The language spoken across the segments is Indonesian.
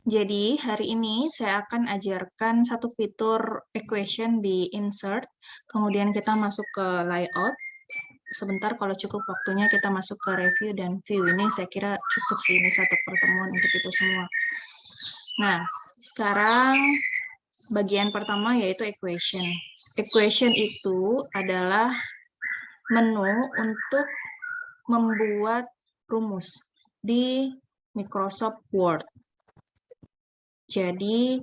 Jadi, hari ini saya akan ajarkan satu fitur equation di insert, kemudian kita masuk ke layout. Sebentar, kalau cukup waktunya kita masuk ke review dan view. Ini saya kira cukup sih, ini satu pertemuan untuk itu semua. Nah, sekarang bagian pertama yaitu equation. Equation itu adalah menu untuk membuat rumus di Microsoft Word. Jadi,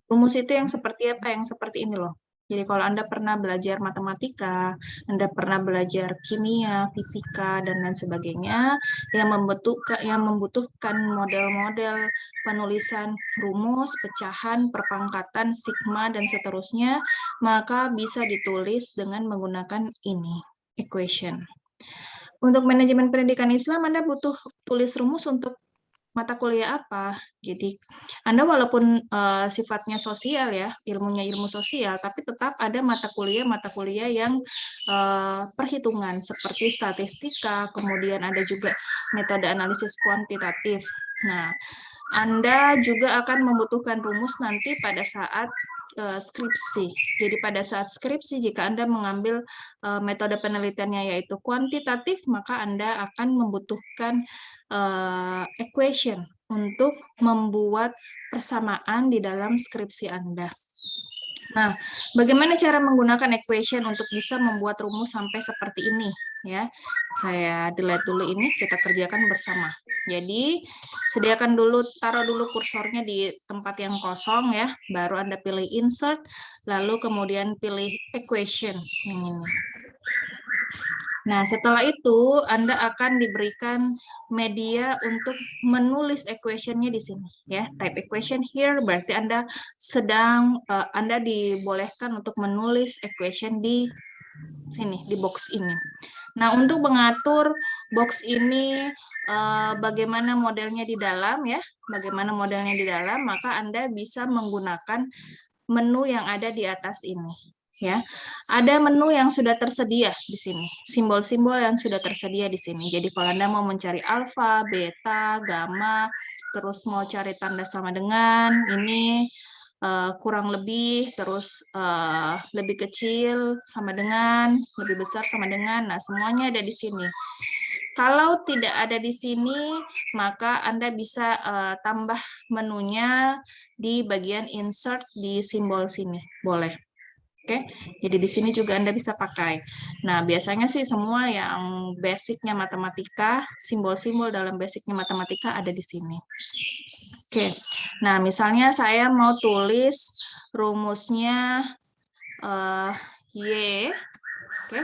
rumus itu yang seperti apa? Yang seperti ini loh. Jadi kalau Anda pernah belajar matematika, Anda pernah belajar kimia, fisika, dan lain sebagainya, yang membutuhkan model-model penulisan rumus, pecahan, perpangkatan, sigma, dan seterusnya, maka bisa ditulis dengan menggunakan ini, equation. Untuk manajemen pendidikan Islam, Anda butuh tulis rumus untuk mata kuliah apa. Jadi Anda walaupun sifatnya sosial ya, ilmunya ilmu sosial, tapi tetap ada mata kuliah yang perhitungan seperti statistika, kemudian ada juga metode analisis kuantitatif. Nah, Anda juga akan membutuhkan rumus nanti pada saat skripsi. Jadi pada saat skripsi, jika Anda mengambil metode penelitiannya yaitu kuantitatif, maka Anda akan membutuhkan equation untuk membuat persamaan di dalam skripsi Anda. Nah, bagaimana cara menggunakan equation untuk bisa membuat rumus sampai seperti ini? Ya, saya delete dulu ini, kita kerjakan bersama. Jadi, taruh dulu kursornya di tempat yang kosong ya, baru Anda pilih insert, lalu kemudian pilih equation yang ini. Nah, setelah itu Anda akan diberikan media untuk menulis equation-nya di sini ya. Type equation here berarti Anda dibolehkan untuk menulis equation di sini, di box ini. Nah, untuk mengatur box ini bagaimana modelnya di dalam ya, maka Anda bisa menggunakan menu yang ada di atas ini. Ya, ada menu yang sudah tersedia di sini, simbol-simbol yang sudah tersedia di sini. Jadi kalau Anda mau mencari alfa, beta, gamma, terus mau cari tanda sama dengan ini kurang lebih, terus lebih kecil sama dengan, lebih besar sama dengan. Nah, semuanya ada di sini. Kalau tidak ada di sini, maka Anda bisa tambah menunya di bagian insert di simbol sini. Boleh. Oke, jadi di sini juga Anda bisa pakai. Nah, biasanya sih semua yang basicnya matematika, simbol-simbol dalam basicnya matematika ada di sini. Oke, nah misalnya saya mau tulis rumusnya Y, oke,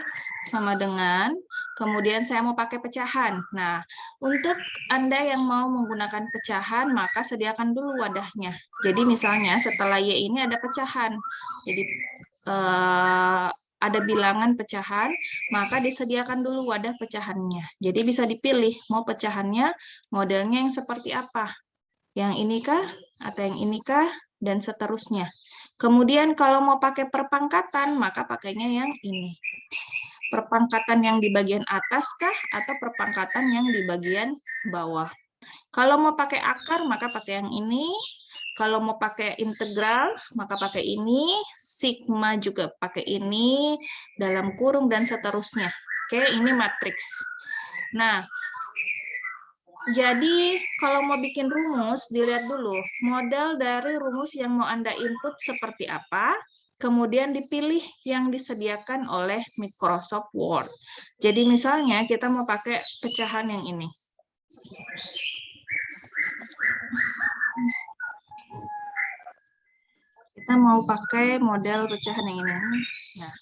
sama dengan, kemudian saya mau pakai pecahan. Nah, untuk Anda yang mau menggunakan pecahan, maka sediakan dulu wadahnya. Jadi misalnya setelah Y ini ada pecahan. Jadi ada bilangan pecahan, maka disediakan dulu wadah pecahannya. Jadi bisa dipilih mau pecahannya modelnya yang seperti apa. Yang ini kah atau yang ini kah dan seterusnya. Kemudian kalau mau pakai perpangkatan, maka pakainya yang ini. Perpangkatan yang di bagian atas kah atau perpangkatan yang di bagian bawah. Kalau mau pakai akar, maka pakai yang ini. Kalau mau pakai integral, maka pakai ini. Sigma juga pakai ini. Dalam kurung dan seterusnya. Oke, ini matriks. Nah, jadi kalau mau bikin rumus, dilihat dulu. Model dari rumus yang mau Anda input seperti apa. Kemudian dipilih yang disediakan oleh Microsoft Word. Jadi misalnya kita mau pakai pecahan yang ini. Kita mau pakai model pecahan yang ini. Nah,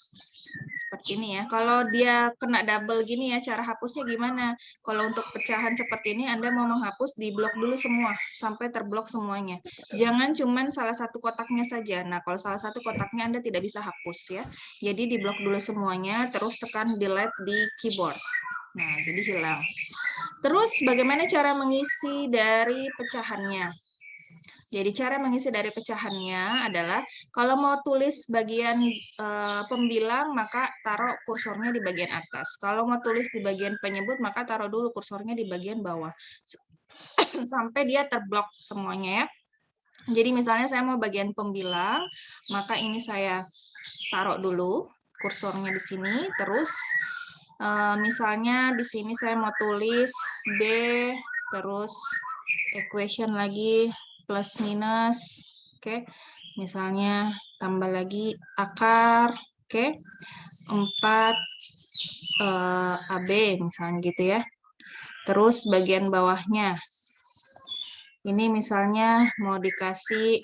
seperti ini ya. Kalau dia kena double gini ya, cara hapusnya gimana? Kalau untuk pecahan seperti ini, Anda mau menghapus, diblok dulu semua, sampai terblok semuanya. Jangan cuman salah satu kotaknya saja. Nah, kalau salah satu kotaknya Anda tidak bisa hapus ya. Jadi diblok dulu semuanya, terus tekan delete di keyboard. Nah, jadi hilang. Terus bagaimana cara mengisi dari pecahannya? Jadi cara mengisi dari pecahannya adalah kalau mau tulis bagian pembilang maka taruh kursornya di bagian atas. Kalau mau tulis di bagian penyebut maka taruh dulu kursornya di bagian bawah. Sampai dia terblok semuanya ya. Jadi misalnya saya mau bagian pembilang, maka ini saya taruh dulu kursornya di sini, terus misalnya di sini saya mau tulis B, terus equation lagi plus minus, oke. Misalnya tambah lagi akar, oke. 4 AB misalnya gitu ya. Terus bagian bawahnya ini misalnya mau dikasih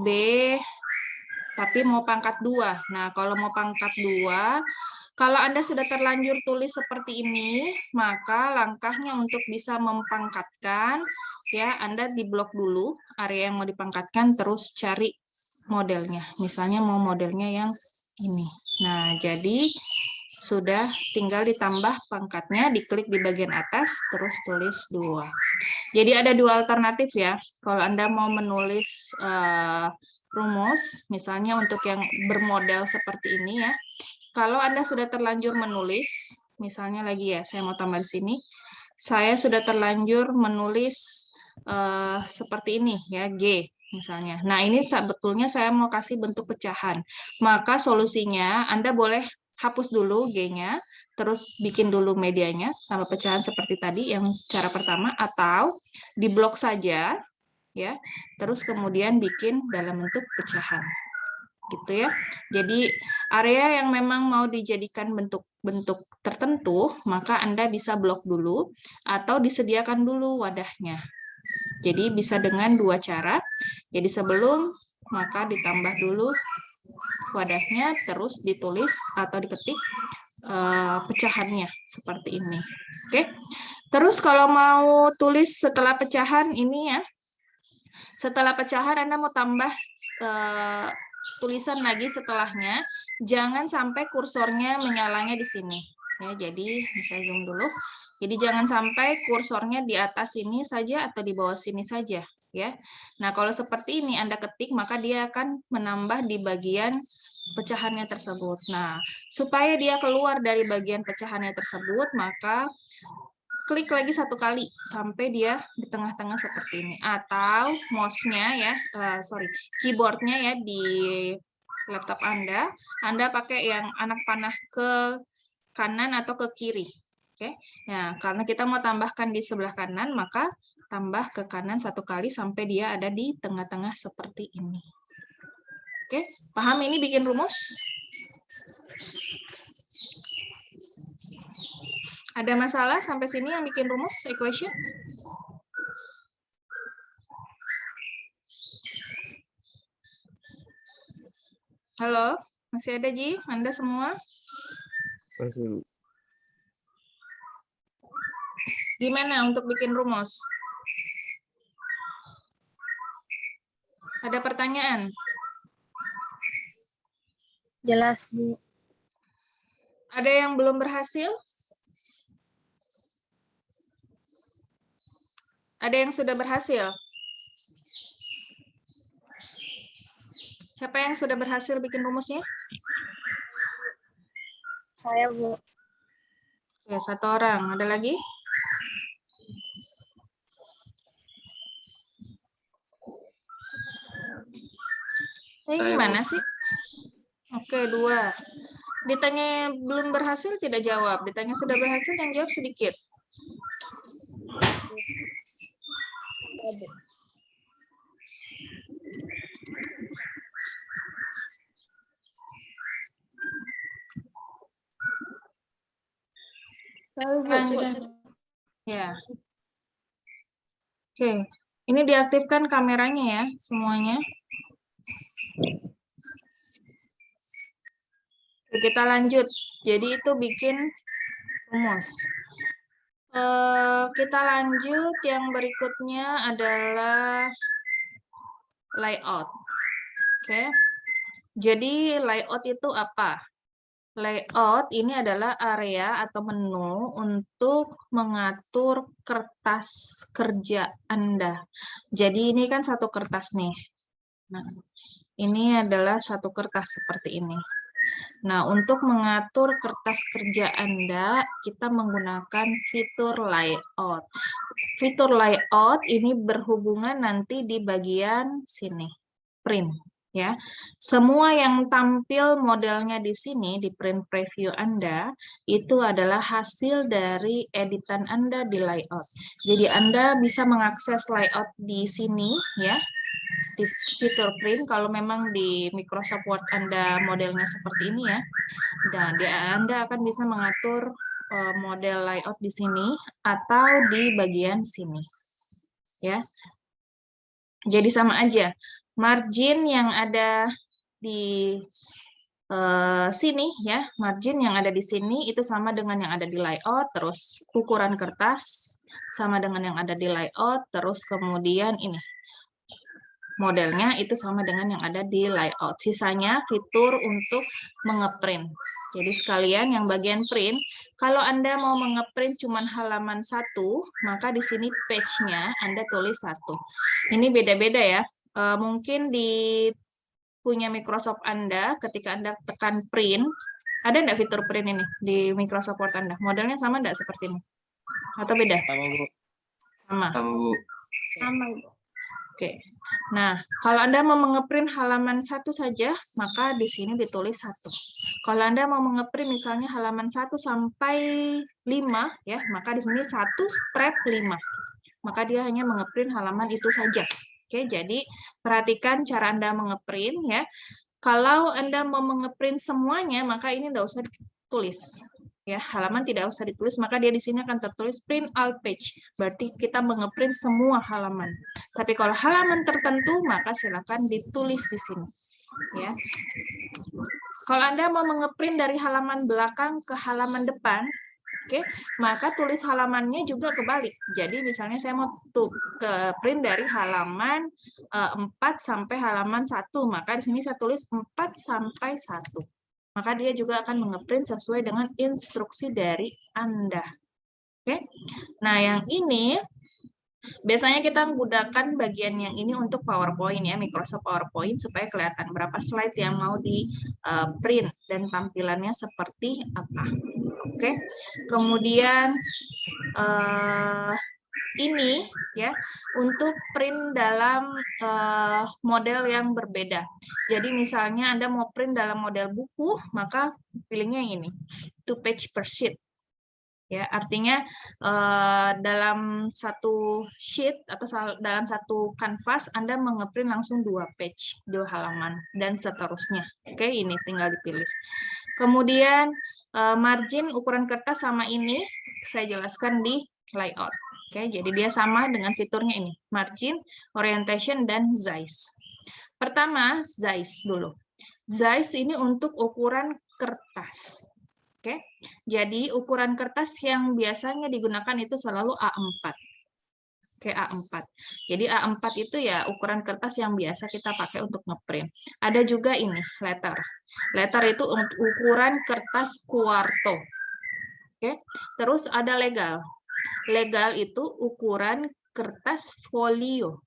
B tapi mau pangkat 2. Nah, kalau mau pangkat 2, kalau Anda sudah terlanjur tulis seperti ini, maka langkahnya untuk bisa mempangkatkan, ya Anda di blok dulu area yang mau dipangkatkan, terus cari modelnya. Misalnya mau modelnya yang ini. Nah, jadi sudah tinggal ditambah pangkatnya, diklik di bagian atas, terus tulis 2. Jadi ada 2 alternatif ya. Kalau Anda mau menulis rumus, misalnya untuk yang bermodel seperti ini ya. Kalau Anda sudah terlanjur menulis, misalnya lagi ya, saya mau tambah di sini, saya sudah terlanjur menulis seperti ini ya, G misalnya. Nah, ini sebetulnya saya mau kasih bentuk pecahan. Maka solusinya Anda boleh hapus dulu G-nya, terus bikin dulu medianya tambah pecahan seperti tadi yang cara pertama, atau diblok saja ya, terus kemudian bikin dalam bentuk pecahan gitu ya. Jadi area yang memang mau dijadikan bentuk-bentuk tertentu, maka Anda bisa blok dulu atau disediakan dulu wadahnya. Jadi bisa dengan 2 cara. Jadi sebelum maka ditambah dulu wadahnya, terus ditulis atau diketik pecahannya seperti ini. Oke. Terus kalau mau tulis setelah pecahan ini ya, setelah pecahan Anda mau tambah tulisan lagi setelahnya, jangan sampai kursornya menyalanya di sini. Ya, jadi saya zoom dulu. Jadi jangan sampai kursornya di atas sini saja atau di bawah sini saja, ya. Nah, kalau seperti ini Anda ketik, maka dia akan menambah di bagian pecahannya tersebut. Nah, supaya dia keluar dari bagian pecahannya tersebut, maka klik lagi 1 kali sampai dia di tengah-tengah seperti ini, atau mouse-nya ya, keyboard-nya ya di laptop Anda pakai yang anak panah ke kanan atau ke kiri. Oke. Nah, karena kita mau tambahkan di sebelah kanan, maka tambah ke kanan 1 kali sampai dia ada di tengah-tengah seperti ini. Oke, paham ini bikin rumus? Ada masalah sampai sini yang bikin rumus equation? Halo, masih ada Ji? Anda semua? Masih. Gimana untuk bikin rumus? Ada pertanyaan? Jelas, Bu. Ada yang belum berhasil? Ada yang sudah berhasil? Siapa yang sudah berhasil bikin rumusnya? Saya, Bu. Ya, 1 orang. Ada lagi? Gimana sih? Oke, 2. Ditanya belum berhasil, tidak jawab. Ditanya sudah berhasil, yang jawab sedikit. Ya. Oke, ini diaktifkan kameranya ya, semuanya. Oke, kita lanjut. Jadi itu bikin rumus. Kita lanjut, yang berikutnya adalah layout. Oke. Jadi layout itu apa? Layout ini adalah area atau menu untuk mengatur kertas kerja Anda. Jadi ini kan 1 kertas nih. Nah, ini adalah 1 kertas seperti ini. Nah, untuk mengatur kertas kerja Anda, kita menggunakan fitur layout. Fitur layout ini berhubungan nanti di bagian sini, print. Ya, semua yang tampil modelnya di sini di print preview Anda itu adalah hasil dari editan Anda di layout. Jadi Anda bisa mengakses layout di sini ya, di fitur print kalau memang di Microsoft Word Anda modelnya seperti ini ya. Dan Anda akan bisa mengatur model layout di sini atau di bagian sini. Ya. Jadi sama aja. Margin yang ada di sini ya, margin yang ada di sini itu sama dengan yang ada di layout, terus ukuran kertas sama dengan yang ada di layout, terus kemudian ini modelnya itu sama dengan yang ada di layout. Sisanya fitur untuk mengeprint. Jadi sekalian yang bagian print, kalau Anda mau mengeprint cuma halaman 1, maka di sini page-nya Anda tulis 1. Ini beda-beda ya. Mungkin di punya Microsoft Anda, ketika Anda tekan print, ada nggak fitur print ini di Microsoft Word Anda? Modelnya sama nggak seperti ini? Atau beda? Sama, Bu. Sama. Sama, Bu. Sama, Ibu. Oke. Nah, kalau Anda mau mengeprint halaman 1 saja, maka di sini ditulis 1. Kalau Anda mau mengeprint misalnya halaman 1 sampai 5, ya, maka di sini 1 strap 5. Maka dia hanya mengeprint halaman itu saja. Oke, jadi perhatikan cara Anda mengeprint ya. Kalau Anda mau mengeprint semuanya, maka ini tidak usah tulis. Ya, halaman tidak usah ditulis, maka dia di sini akan tertulis print all page. Berarti kita mengeprint semua halaman. Tapi kalau halaman tertentu, maka silakan ditulis di sini. Ya. Kalau Anda mau mengeprint dari halaman belakang ke halaman depan, oke, maka tulis halamannya juga kebalik. Jadi misalnya saya mau ke print dari halaman 4 sampai halaman 1, maka di sini saya tulis 4 sampai 1. Maka dia juga akan mengeprint sesuai dengan instruksi dari Anda. Oke. Nah, yang ini biasanya kita menggunakan bagian yang ini untuk PowerPoint ya, Microsoft PowerPoint supaya kelihatan berapa slide yang mau di print dan tampilannya seperti apa. Oke. Kemudian ini ya untuk print dalam model yang berbeda. Jadi misalnya Anda mau print dalam model buku, maka pilihnya yang ini, 2 page per sheet. Ya, artinya dalam satu sheet atau dalam satu kanvas Anda mengeprint langsung 2 page, 2 halaman dan seterusnya. Oke, ini tinggal dipilih. Kemudian margin ukuran kertas sama ini saya jelaskan di layout. Oke, jadi dia sama dengan fiturnya ini, margin, orientation, dan size. Pertama, size dulu. Size ini untuk ukuran kertas. Oke, jadi ukuran kertas yang biasanya digunakan itu selalu A4. Oke, A4. Jadi A4 itu ya ukuran kertas yang biasa kita pakai untuk ngeprint. Ada juga ini, letter. Letter itu ukuran kertas kuarto. Oke, terus ada legal. Legal itu ukuran kertas folio.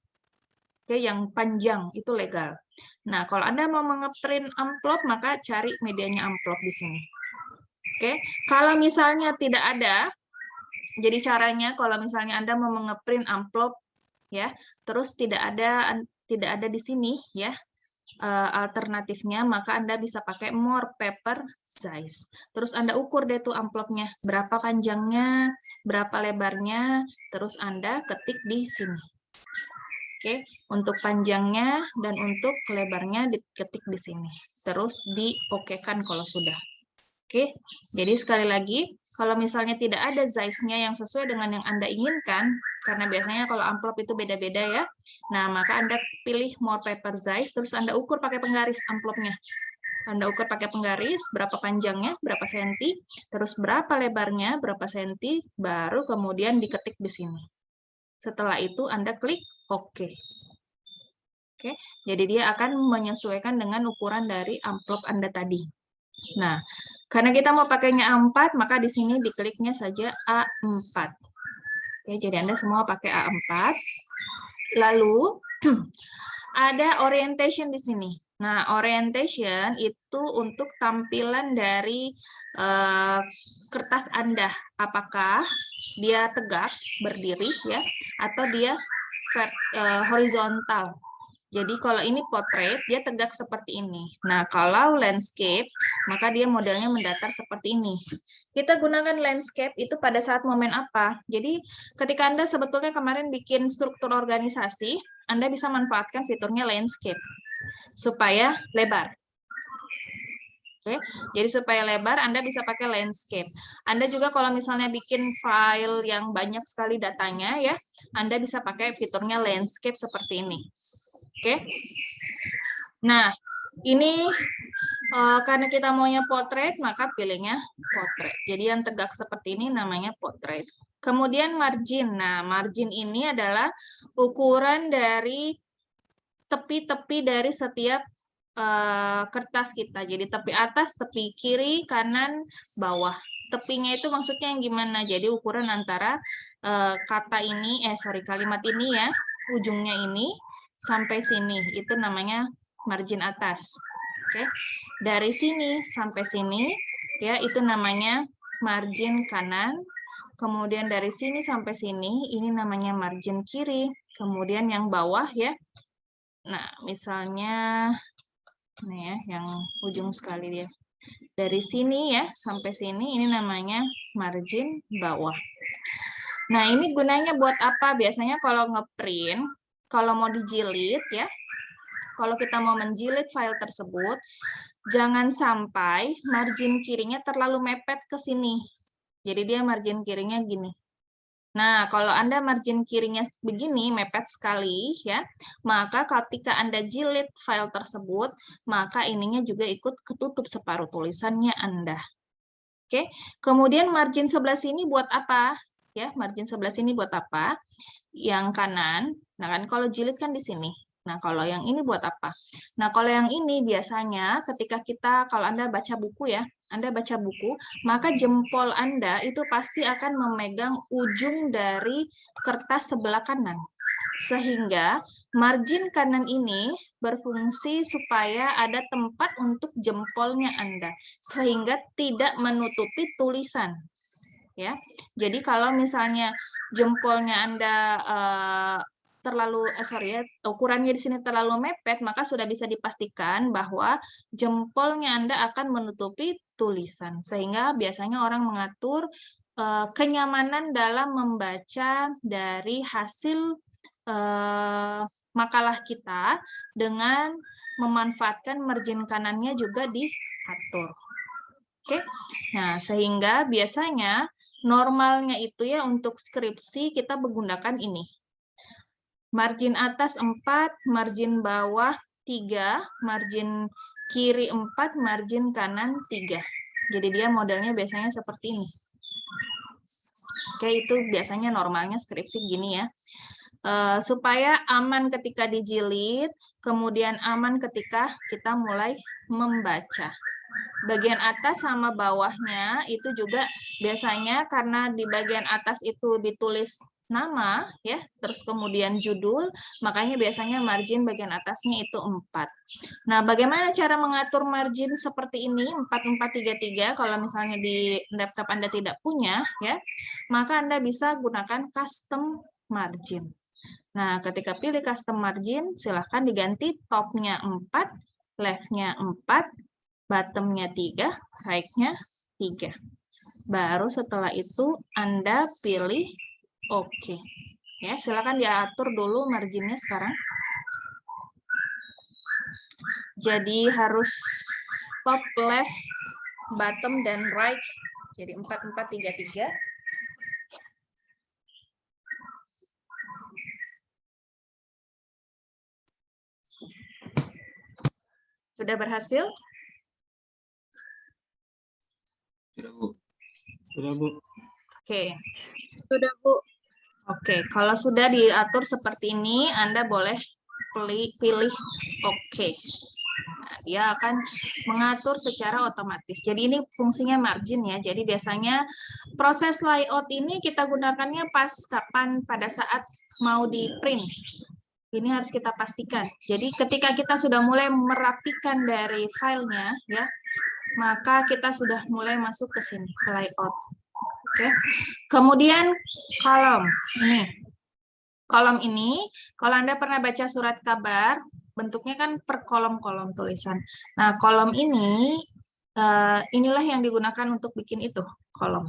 Oke, yang panjang itu legal. Nah, kalau Anda mau mengeprint amplop, maka cari medianya amplop di sini. Oke, kalau misalnya tidak ada, jadi caranya kalau misalnya Anda mau mengeprint amplop, ya, terus tidak ada di sini, ya, alternatifnya, maka Anda bisa pakai more paper size. Terus Anda ukur deh tuh amplopnya, berapa panjangnya, berapa lebarnya, terus Anda ketik di sini. Oke, untuk panjangnya dan untuk lebarnya diketik di sini. Terus di-okekan kalau sudah. Oke, jadi sekali lagi, kalau misalnya tidak ada size-nya yang sesuai dengan yang Anda inginkan, karena biasanya kalau amplop itu beda-beda ya, nah maka Anda pilih more paper size, terus Anda ukur pakai penggaris amplopnya. Anda ukur pakai penggaris, berapa panjangnya, berapa senti, terus berapa lebarnya, berapa senti, baru kemudian diketik di sini. Setelah itu Anda klik OK. Oke, jadi dia akan menyesuaikan dengan ukuran dari amplop Anda tadi. Nah, karena kita mau pakainya A4, maka di sini dikliknya saja A4. Oke, jadi Anda semua pakai A4. Lalu, ada orientation di sini. Nah, orientation itu untuk tampilan dari kertas Anda. Apakah dia tegak, berdiri, ya, atau dia horizontal. Jadi kalau ini portrait, dia tegak seperti ini. Nah, kalau landscape, maka dia modelnya mendatar seperti ini. Kita gunakan landscape itu pada saat momen apa? Jadi ketika Anda sebetulnya kemarin bikin struktur organisasi, Anda bisa manfaatkan fiturnya landscape supaya lebar. Oke, jadi supaya lebar Anda bisa pakai landscape. Anda juga kalau misalnya bikin file yang banyak sekali datanya ya, Anda bisa pakai fiturnya landscape seperti ini. Oke. Nah, ini karena kita maunya portrait, maka pilihnya portrait. Jadi yang tegak seperti ini namanya portrait. Kemudian margin. Nah, margin ini adalah ukuran dari tepi-tepi dari setiap kertas kita. Jadi tepi atas, tepi kiri, kanan, bawah. Tepinya itu maksudnya yang gimana? Jadi ukuran antara kata ini, kalimat ini ya, ujungnya ini sampai sini. Itu namanya margin atas. Oke. Dari sini sampai sini ya, itu namanya margin kanan. Kemudian dari sini sampai sini ini namanya margin kiri. Kemudian yang bawah ya. Nah, misalnya nih ya, yang ujung sekali dia. Dari sini ya sampai sini ini namanya margin bawah. Nah, ini gunanya buat apa? Biasanya kalau ngeprint, kalau mau dijilid ya, kalau kita mau menjilid file tersebut, jangan sampai margin kirinya terlalu mepet ke sini. Jadi dia margin kirinya gini. Nah, kalau Anda margin kirinya begini, mepet sekali, ya, maka ketika Anda jilid file tersebut, maka ininya juga ikut ketutup separuh tulisannya Anda. Oke, kemudian margin sebelah sini buat apa? Ya, margin sebelah sini buat apa? Yang kanan, nah kan kalau jilid kan di sini. Nah, kalau yang ini buat apa? Nah, kalau yang ini biasanya ketika kita, kalau Anda baca buku ya, Anda baca buku, maka jempol Anda itu pasti akan memegang ujung dari kertas sebelah kanan. Sehingga margin kanan ini berfungsi supaya ada tempat untuk jempolnya Anda. Sehingga tidak menutupi tulisan. Ya, jadi kalau misalnya jempolnya Anda terlalu ukurannya di sini terlalu mepet, maka sudah bisa dipastikan bahwa jempolnya Anda akan menutupi tulisan, sehingga biasanya orang mengatur kenyamanan dalam membaca dari hasil makalah kita dengan memanfaatkan margin kanannya juga diatur. Oke, nah sehingga biasanya normalnya itu ya untuk skripsi kita menggunakan ini. Margin atas 4, margin bawah 3, margin kiri 4, margin kanan 3. Jadi dia modelnya biasanya seperti ini. Oke, itu biasanya normalnya skripsi gini ya. Supaya aman ketika dijilid, kemudian aman ketika kita mulai membaca. Bagian atas sama bawahnya itu juga biasanya karena di bagian atas itu ditulis nama ya, terus kemudian judul, makanya biasanya margin bagian atasnya itu 4. Nah, bagaimana cara mengatur margin seperti ini 4433 kalau misalnya di laptop Anda tidak punya ya, maka Anda bisa gunakan custom margin. Nah, ketika pilih custom margin, silahkan diganti top-nya 4, left-nya 4, bottom-nya 3, right-nya 3. Baru setelah itu Anda pilih OK. Ya, silakan diatur dulu marginnya sekarang. Jadi harus top, left, bottom, dan right. Jadi 4433. Sudah berhasil? Sudah, Bu. Sudah, Bu. Oke. Sudah, Bu. Oke, kalau sudah diatur seperti ini, Anda boleh pilih OK. Nah, dia akan mengatur secara otomatis. Jadi ini fungsinya margin ya. Jadi biasanya proses layout ini kita gunakannya pas kapan pada saat mau di print. Ini harus kita pastikan. Jadi ketika kita sudah mulai merapikan dari filenya, ya, maka kita sudah mulai masuk ke sini, ke layout. Oke. Kemudian kolom ini. Kolom ini, kalau Anda pernah baca surat kabar, bentuknya kan per kolom-kolom tulisan. Nah, kolom ini, inilah yang digunakan untuk bikin itu, kolom.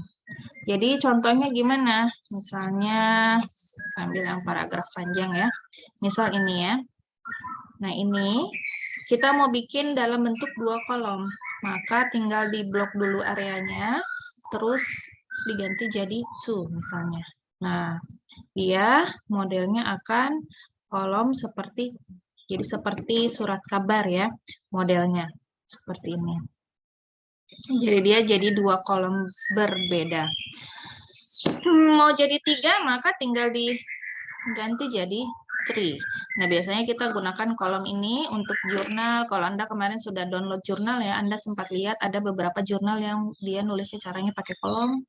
Jadi contohnya gimana? Misalnya, sambil yang paragraf panjang ya. Misal ini ya. Nah, ini kita mau bikin dalam bentuk 2 kolom. Maka tinggal di blok dulu areanya, terus diganti jadi 2 misalnya. Nah, dia modelnya akan kolom seperti, jadi seperti surat kabar ya, modelnya seperti ini. Jadi dia jadi 2 kolom berbeda. Mau jadi 3, maka tinggal diganti jadi 3. Nah, biasanya kita gunakan kolom ini untuk jurnal. Kalau Anda kemarin sudah download jurnal ya, Anda sempat lihat ada beberapa jurnal yang dia nulisnya caranya pakai kolom.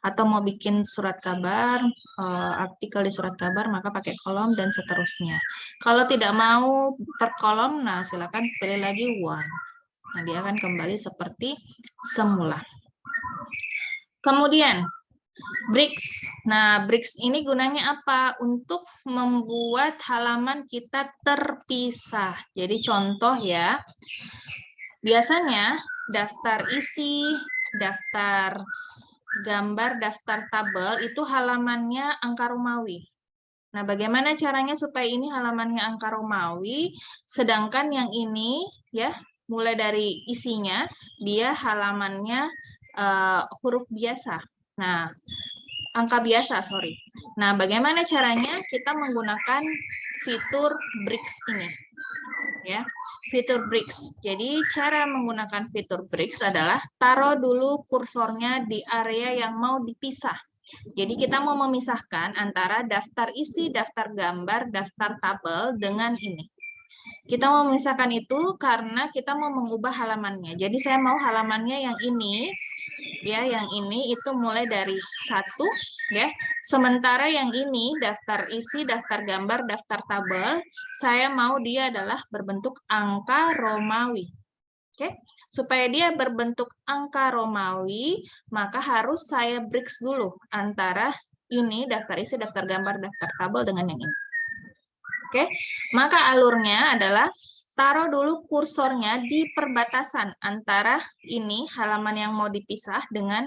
Atau mau bikin surat kabar, artikel di surat kabar, maka pakai kolom dan seterusnya. Kalau tidak mau per kolom, nah silakan pilih lagi 1. Nah, dia akan kembali seperti semula. Kemudian, bricks. Nah, bricks ini gunanya apa? Untuk membuat halaman kita terpisah. Jadi contoh ya, biasanya daftar isi, daftar gambar, daftar tabel itu halamannya angka Romawi. Nah, bagaimana caranya supaya ini halamannya angka Romawi, sedangkan yang ini ya, mulai dari isinya, dia halamannya huruf biasa. Nah, angka biasa, sorry. Nah, bagaimana caranya? Kita menggunakan fitur bricks ini. Ya, fitur bricks. Jadi, cara menggunakan fitur bricks adalah taruh dulu kursornya di area yang mau dipisah. Jadi, kita mau memisahkan antara daftar isi, daftar gambar, daftar tabel dengan ini. Kita mau memisahkan itu karena kita mau mengubah halamannya. Jadi, saya mau halamannya yang ini, ya, yang ini itu mulai dari 1, ya. Sementara yang ini daftar isi, daftar gambar, daftar tabel, saya mau dia adalah berbentuk angka Romawi. Oke, supaya dia berbentuk angka Romawi, maka harus saya bricks dulu antara ini daftar isi, daftar gambar, daftar tabel dengan yang ini. Oke, maka alurnya adalah taruh dulu kursornya di perbatasan antara ini halaman yang mau dipisah dengan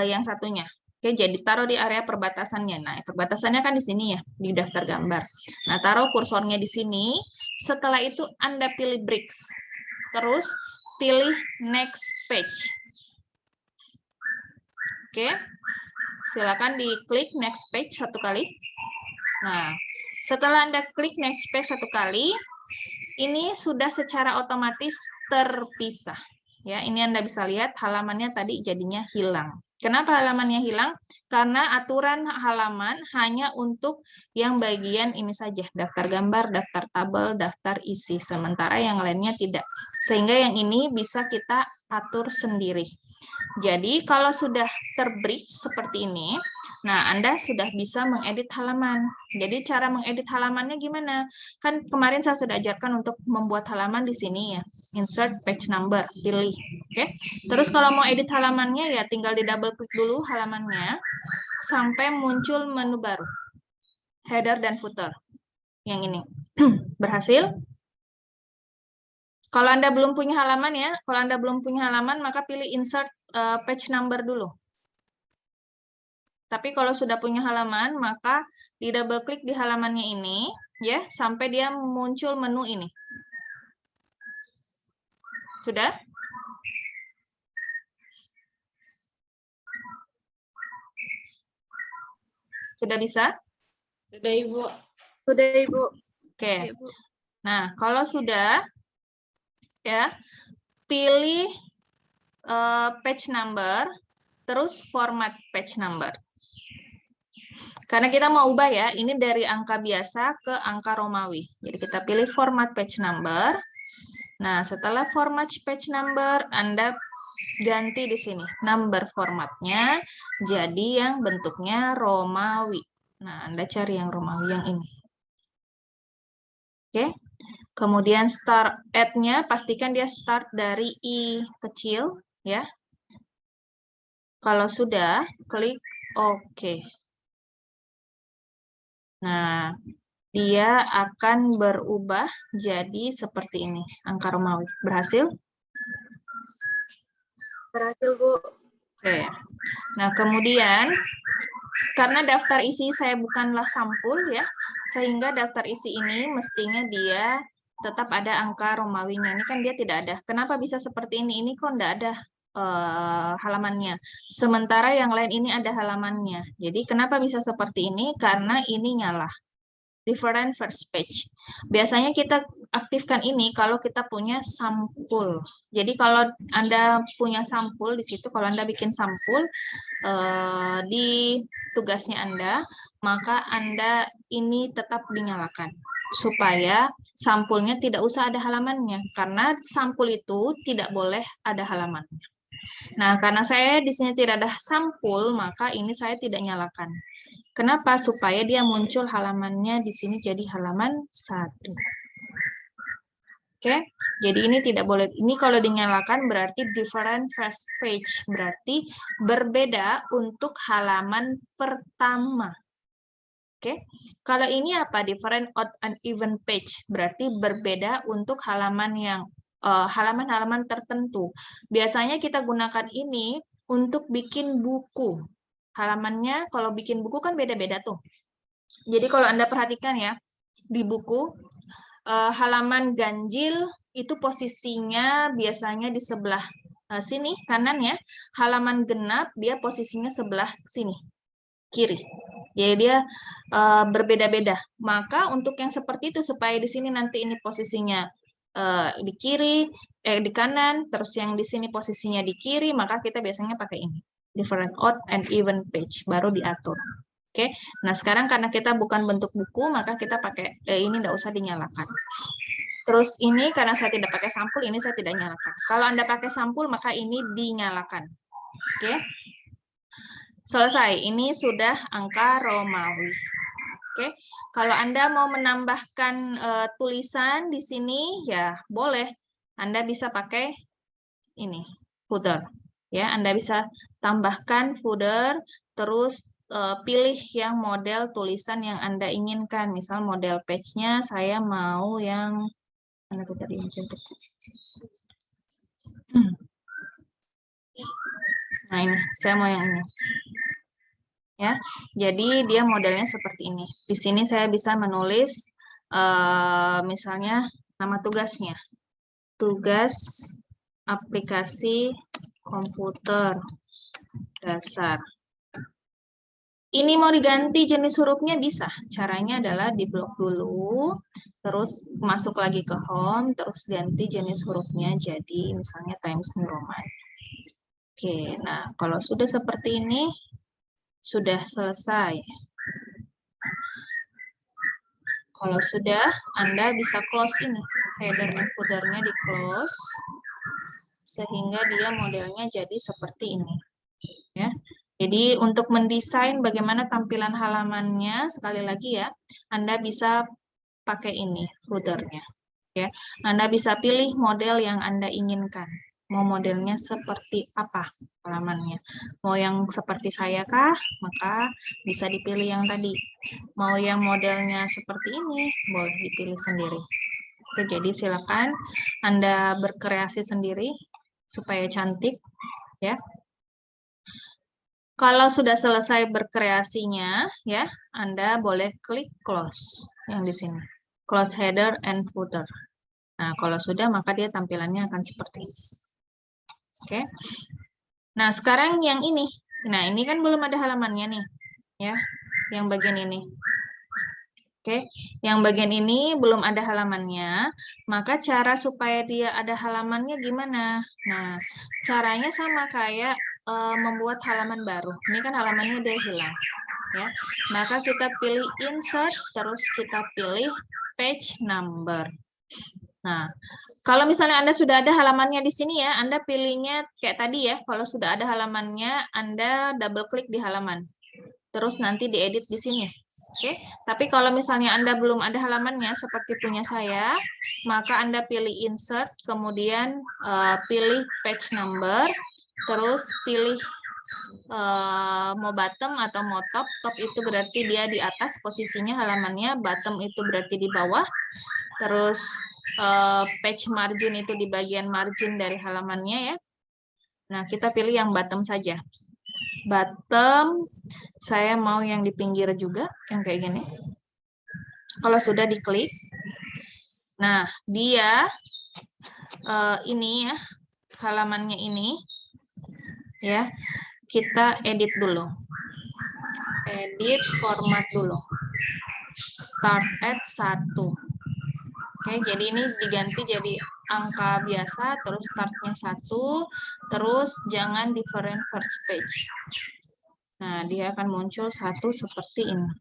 yang satunya. Oke, jadi taruh di area perbatasannya. Nah, perbatasannya kan di sini ya, di daftar gambar. Nah, taruh kursornya di sini. Setelah itu Anda pilih bricks. Terus pilih next page. Oke, silakan diklik next page 1 kali. Nah, setelah Anda klik next page 1 kali, ini sudah secara otomatis terpisah. Ya, ini Anda bisa lihat halamannya tadi jadinya hilang. Kenapa halamannya hilang? Karena aturan halaman hanya untuk yang bagian ini saja, daftar gambar, daftar tabel, daftar isi, sementara yang lainnya tidak. Sehingga yang ini bisa kita atur sendiri. Jadi kalau sudah terbridge seperti ini, nah Anda sudah bisa mengedit halaman. Jadi cara mengedit halamannya gimana? Kan kemarin saya sudah ajarkan untuk membuat halaman di sini ya. Insert page number, pilih. Oke. Terus kalau mau edit halamannya ya tinggal di double klik dulu halamannya sampai muncul menu baru. Header dan footer. Yang ini. Berhasil? Kalau Anda belum punya halaman ya, kalau Anda belum punya halaman maka pilih insert page number dulu. Tapi kalau sudah punya halaman maka di double klik di halamannya ini ya sampai dia muncul menu ini. Sudah? Sudah bisa? Sudah, Ibu. Sudah, Ibu. Oke. Nah, kalau sudah ya pilih page number terus format page number. Karena kita mau ubah ya, ini dari angka biasa ke angka Romawi. Jadi kita pilih format page number. Nah, setelah format page number, Anda ganti di sini. Number formatnya jadi yang bentuknya Romawi. Nah, Anda cari yang Romawi yang ini. Oke. Kemudian start at-nya pastikan dia start dari I kecil ya. Kalau sudah, klik OK. Nah, dia akan berubah jadi seperti ini, angka Romawi. Berhasil? Berhasil, Bu. Oke. Nah, kemudian karena daftar isi saya bukanlah sampul ya, sehingga daftar isi ini mestinya dia tetap ada angka Romawinya. Ini kan dia tidak ada. Kenapa bisa seperti ini? Ini kok enggak ada halamannya. Sementara yang lain ini ada halamannya. Jadi kenapa bisa seperti ini? Karena ini nyala. Different first page. Biasanya kita aktifkan ini kalau kita punya sampul. Jadi kalau Anda punya sampul di situ, kalau Anda bikin sampul di tugasnya Anda, maka Anda ini tetap dinyalakan supaya sampulnya tidak usah ada halamannya, karena sampul itu tidak boleh ada halamannya. Nah, karena saya di sini tidak ada sampul, maka ini saya tidak nyalakan. Kenapa? Supaya dia muncul halamannya di sini jadi halaman 1. Oke, jadi ini tidak boleh. Ini kalau dinyalakan berarti different first page, berarti berbeda untuk halaman pertama. Oke, kalau ini apa? Different odd and even page, berarti berbeda untuk halaman yang halaman-halaman tertentu. Biasanya kita gunakan ini untuk bikin buku. Halamannya kalau bikin buku kan beda-beda tuh. Jadi kalau Anda perhatikan ya, di buku halaman ganjil itu posisinya biasanya di sebelah sini kanan ya. Halaman genap dia posisinya sebelah sini kiri. Jadi dia berbeda-beda. Maka untuk yang seperti itu supaya di sini nanti ini posisinya di kiri, di kanan, terus yang di sini posisinya di kiri, maka kita biasanya pakai ini. Different odd and even page baru diatur. Oke, nah sekarang karena kita bukan bentuk buku, maka kita pakai ini tidak usah dinyalakan. Terus ini karena saya tidak pakai sampul, ini saya tidak nyalakan. Kalau Anda pakai sampul, maka ini dinyalakan. Oke, selesai. Ini sudah angka Romawi. Oke, kalau Anda mau menambahkan tulisan di sini, ya boleh. Anda bisa pakai ini, footer. Ya, Anda bisa tambahkan footer, terus pilih yang model tulisan yang Anda inginkan. Misal model page-nya saya mau yang mana tuh tadi yang cantik. Nah ini, saya mau yang ini. Ya, jadi dia modelnya seperti ini. Di sini saya bisa menulis misalnya nama tugasnya. Tugas aplikasi komputer dasar. Ini mau diganti jenis hurufnya bisa. Caranya adalah diblok dulu, terus masuk lagi ke home, terus ganti jenis hurufnya jadi misalnya Times New Roman. Oke, nah kalau sudah seperti ini, sudah selesai. Kalau sudah, Anda bisa close ini. Header and footer-nya di close, sehingga dia modelnya jadi seperti ini. Ya. Jadi untuk mendesain bagaimana tampilan halamannya, sekali lagi ya, Anda bisa pakai ini, footer-nya. Ya. Anda bisa pilih model yang Anda inginkan. Mau modelnya seperti apa halamannya. Mau yang seperti saya kah? Maka bisa dipilih yang tadi. Mau yang modelnya seperti ini, boleh dipilih sendiri. Oke, jadi silakan Anda berkreasi sendiri supaya cantik. Ya. Kalau sudah selesai berkreasinya, ya, Anda boleh klik close yang di sini. Close header and footer. Nah, kalau sudah, maka dia tampilannya akan seperti ini. Oke. Nah, sekarang yang ini. Nah, ini kan belum ada halamannya nih, ya, yang bagian ini. Oke, yang bagian ini belum ada halamannya, maka cara supaya dia ada halamannya gimana? Nah, caranya sama kayak membuat halaman baru. Ini kan halamannya udah hilang, ya. Maka kita pilih insert, terus kita pilih page number. Nah, kalau misalnya Anda sudah ada halamannya di sini ya, Anda pilihnya kayak tadi ya. Kalau sudah ada halamannya, Anda double klik di halaman. Terus nanti diedit di sini. Oke, tapi kalau misalnya Anda belum ada halamannya seperti punya saya, maka Anda pilih insert, kemudian pilih page number, terus pilih mau bottom atau mau top. Top itu berarti dia di atas posisinya halamannya, bottom itu berarti di bawah. Terus page margin itu di bagian margin dari halamannya ya. Nah, kita pilih yang bottom saja. Bottom, saya mau yang di pinggir juga, yang kayak gini. Kalau sudah diklik, nah dia ini ya, halamannya ini, ya, kita edit dulu. Edit format dulu. Start at 1. Oke, jadi ini diganti jadi angka biasa, terus startnya 1, terus jangan different first page. Nah, dia akan muncul 1 seperti ini.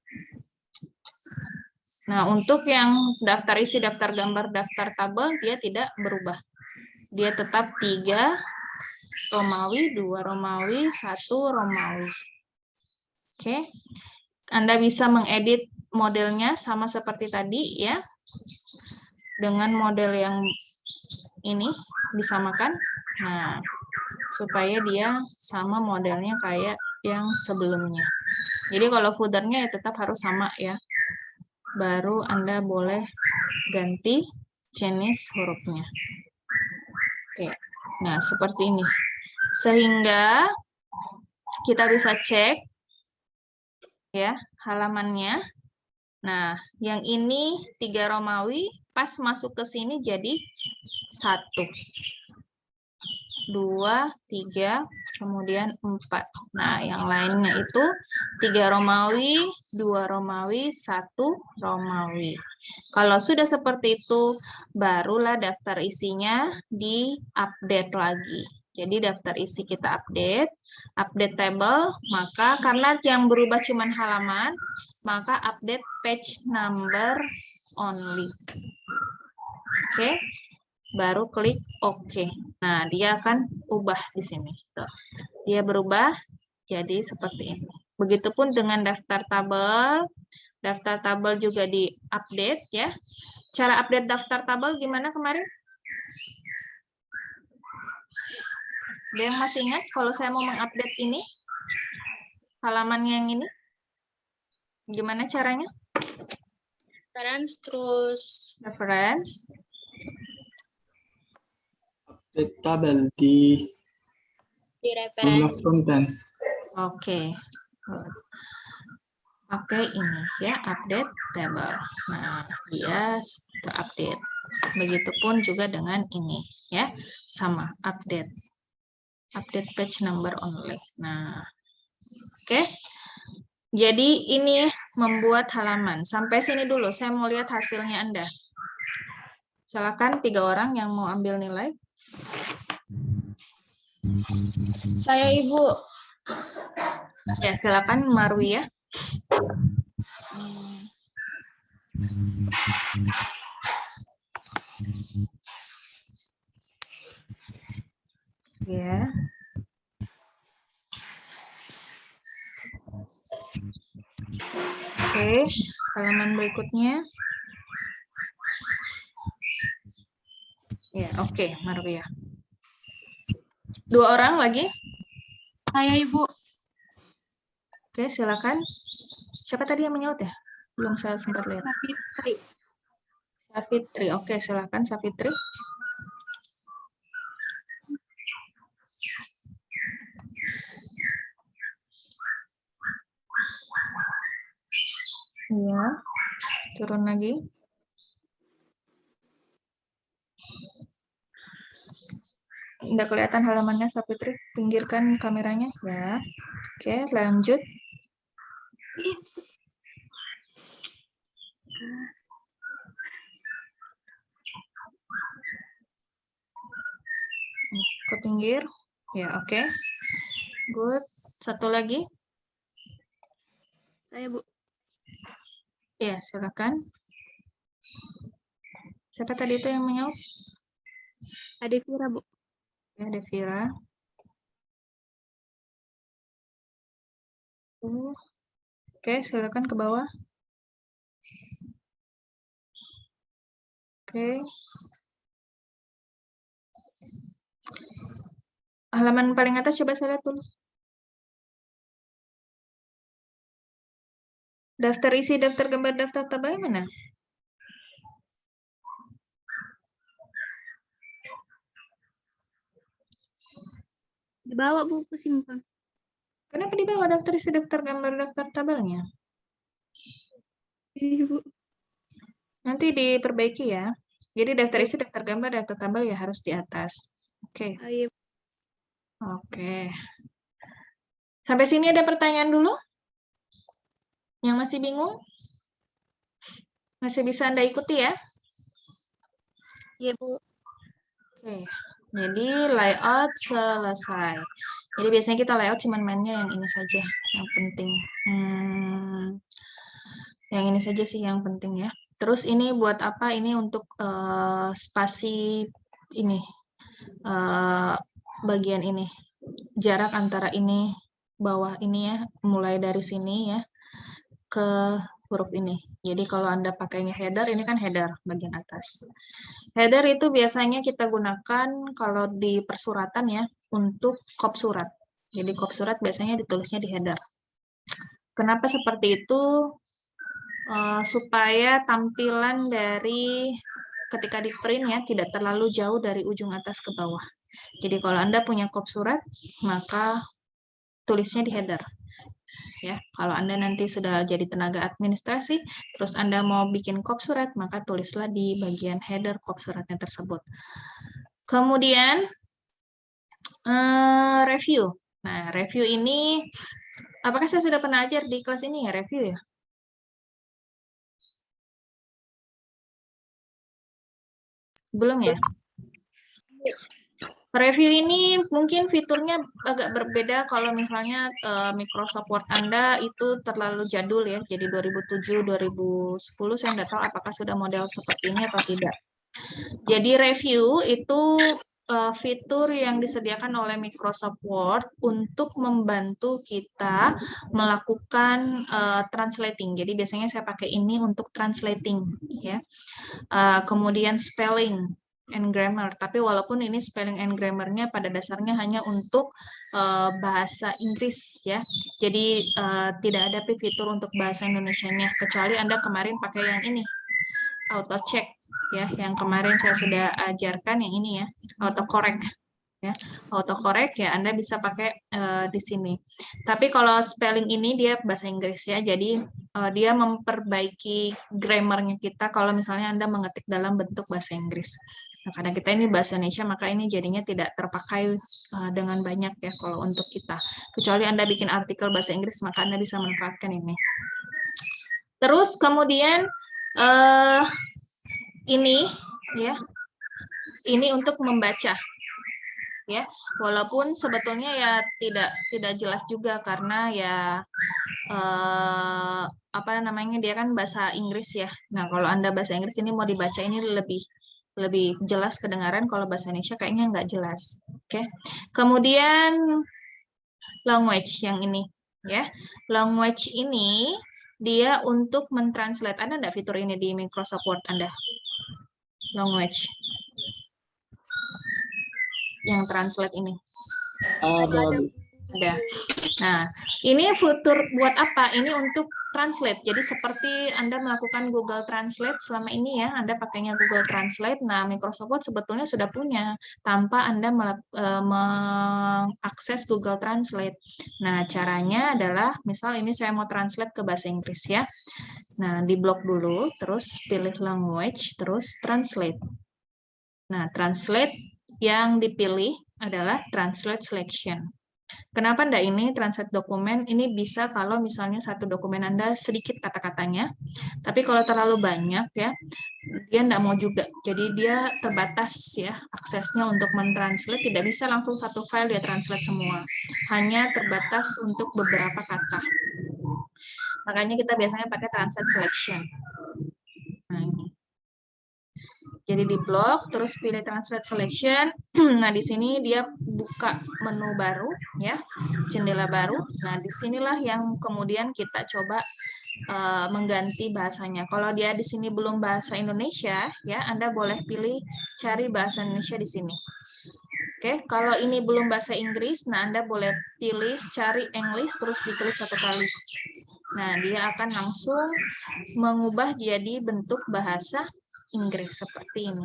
Nah, untuk yang daftar isi, daftar gambar, daftar tabel, dia tidak berubah. Dia tetap 3 Romawi, 2 Romawi, 1 Romawi. Oke, Anda bisa mengedit modelnya sama seperti tadi ya, dengan model yang ini disamakan. Nah, supaya dia sama modelnya kayak yang sebelumnya. Jadi kalau footernya ya tetap harus sama ya. Baru Anda boleh ganti jenis hurufnya. Oke, nah seperti ini. Sehingga kita bisa cek ya halamannya. Nah, yang ini 3 Romawi, pas masuk ke sini jadi 1. 2, 3, kemudian 4. Nah, yang lainnya itu 3 Romawi, 2 Romawi, 1 Romawi. Kalau sudah seperti itu, barulah daftar isinya di-update lagi. Jadi daftar isi kita update table, maka karena yang berubah cuma halaman, maka update page number only. Oke. Baru klik OK. Nah, dia akan ubah di sini. Tuh. Dia berubah jadi seperti ini. Begitupun dengan daftar tabel. Daftar tabel juga di-update ya. Cara update daftar tabel gimana kemarin? Ada yang masih ingat kalau saya mau mengupdate ini? Halamannya yang ini? Gimana caranya? Reference terus Reference. Update tabel di table of reference. contents. Oke. Good. Pakai ini ya, update table. Nah, dia terupdate. Begitupun juga dengan ini ya, sama update. Update page number only. Nah, oke. Jadi ini membuat halaman. Sampai sini dulu, saya mau lihat hasilnya Anda. Silakan 3 orang yang mau ambil nilai. Saya Ibu. Ya, silakan Marwi ya. Ya. Oke, halaman berikutnya. Ya, oke, Marwia. 2 orang lagi. Saya Ibu. Oke, silakan. Siapa tadi yang menyaut ya? Belum saya sempat lihat. Fitri. Safitri. Oke, silakan Safitri. Iya. Turun lagi. Udah kelihatan halamannya Safitri? Pinggirkan kameranya. Ya. Oke, lanjut. Ke pinggir. Ya, oke. Good. Satu lagi. Saya Bu. Ya, silakan. Siapa tadi itu yang menyaut? Adivira Bu. Ya, Devira. Oke, silakan ke bawah. Oke. Halaman paling atas coba saya lihat dulu. Daftar isi, daftar gambar, daftar tabel mana? Di bawah buku simpan. Kenapa di bawah daftar isi, daftar gambar, daftar tabelnya? Ibu. Nanti diperbaiki ya. Jadi daftar isi, daftar gambar, daftar tabel ya harus di atas. Oke. Ayo. Oke. Sampai sini ada pertanyaan dulu? Yang masih bingung? Masih bisa Anda ikuti ya? Iya, Bu. Oke. Jadi layout selesai. Jadi biasanya kita layout cuman mainnya yang ini saja, yang penting. Yang ini saja sih yang penting ya. Terus ini buat apa? Ini untuk spasi ini, bagian ini. Jarak antara ini, bawah ini ya, mulai dari sini ya, ke huruf ini. Jadi kalau Anda pakainya header, ini kan header bagian atas. Header itu biasanya kita gunakan kalau di persuratan ya, untuk kop surat. Jadi kop surat biasanya ditulisnya di header. Kenapa seperti itu? Supaya tampilan dari ketika di print ya, tidak terlalu jauh dari ujung atas ke bawah. Jadi kalau Anda punya kop surat, maka tulisnya di header. Ya, kalau Anda nanti sudah jadi tenaga administrasi, terus Anda mau bikin kop surat, maka tulislah di bagian header kop suratnya tersebut. Kemudian review. Nah, review ini, apakah saya sudah pernah ajar di kelas ini ya, review ya? Belum ya? Review ini mungkin fiturnya agak berbeda kalau misalnya Microsoft Word Anda itu terlalu jadul ya, jadi 2007, 2010, saya nggak tahu apakah sudah model seperti ini atau tidak. Jadi review itu fitur yang disediakan oleh Microsoft Word untuk membantu kita melakukan translating. Jadi biasanya saya pakai ini untuk translating ya. Kemudian spelling and grammar, tapi walaupun ini spelling and grammar-nya pada dasarnya hanya untuk bahasa Inggris ya, jadi tidak ada fitur untuk bahasa Indonesianya, kecuali Anda kemarin pakai yang ini, auto check ya, yang kemarin saya sudah ajarkan yang ini ya, auto correct ya, auto correct ya Anda bisa pakai di sini. Tapi kalau spelling ini dia bahasa Inggris ya, jadi dia memperbaiki grammarnya kita kalau misalnya Anda mengetik dalam bentuk bahasa Inggris. Nah, karena kita ini bahasa Indonesia, maka ini jadinya tidak terpakai dengan banyak ya kalau untuk kita. Kecuali Anda bikin artikel bahasa Inggris, maka Anda bisa manfaatkan ini. Terus kemudian ini ya, ini untuk membaca. Ya, walaupun sebetulnya ya tidak jelas juga karena ya apa namanya, dia kan bahasa Inggris ya. Nah, kalau Anda bahasa Inggris ini mau dibaca ini lebih jelas kedengaran, kalau bahasa Indonesia kayaknya nggak jelas. Oke. Kemudian language yang ini ya. Language ini dia untuk mentranslate. Ada nggak fitur ini di Microsoft Word Anda? Language. Yang translate ini. Ada. Nah, ini fitur buat apa? Ini untuk translate. Jadi seperti Anda melakukan Google Translate selama ini ya, Anda pakainya Google Translate. Nah, Microsoft Word sebetulnya sudah punya tanpa Anda mengakses Google Translate. Nah, caranya adalah, misal ini saya mau translate ke bahasa Inggris ya. Nah, di blok dulu, terus pilih language, terus translate. Nah, translate yang dipilih adalah translate selection. Kenapa enggak ini translate dokumen? Ini bisa kalau misalnya satu dokumen Anda sedikit kata-katanya, tapi kalau terlalu banyak ya, dia enggak mau juga. Jadi dia terbatas ya aksesnya untuk mentranslate, tidak bisa langsung satu file dia translate semua. Hanya terbatas untuk beberapa kata. Makanya kita biasanya pakai translate selection. Nah, ini. Jadi di blok, terus pilih translate selection. Nah, di sini dia buka menu baru, ya, jendela baru. Nah, disinilah yang kemudian kita coba mengganti bahasanya. Kalau dia di sini belum bahasa Indonesia, ya Anda boleh pilih cari bahasa Indonesia di sini. Oke, kalau ini belum bahasa Inggris, nah Anda boleh pilih cari English terus diklik 1 kali. Nah, dia akan langsung mengubah jadi bentuk bahasa Inggris seperti ini.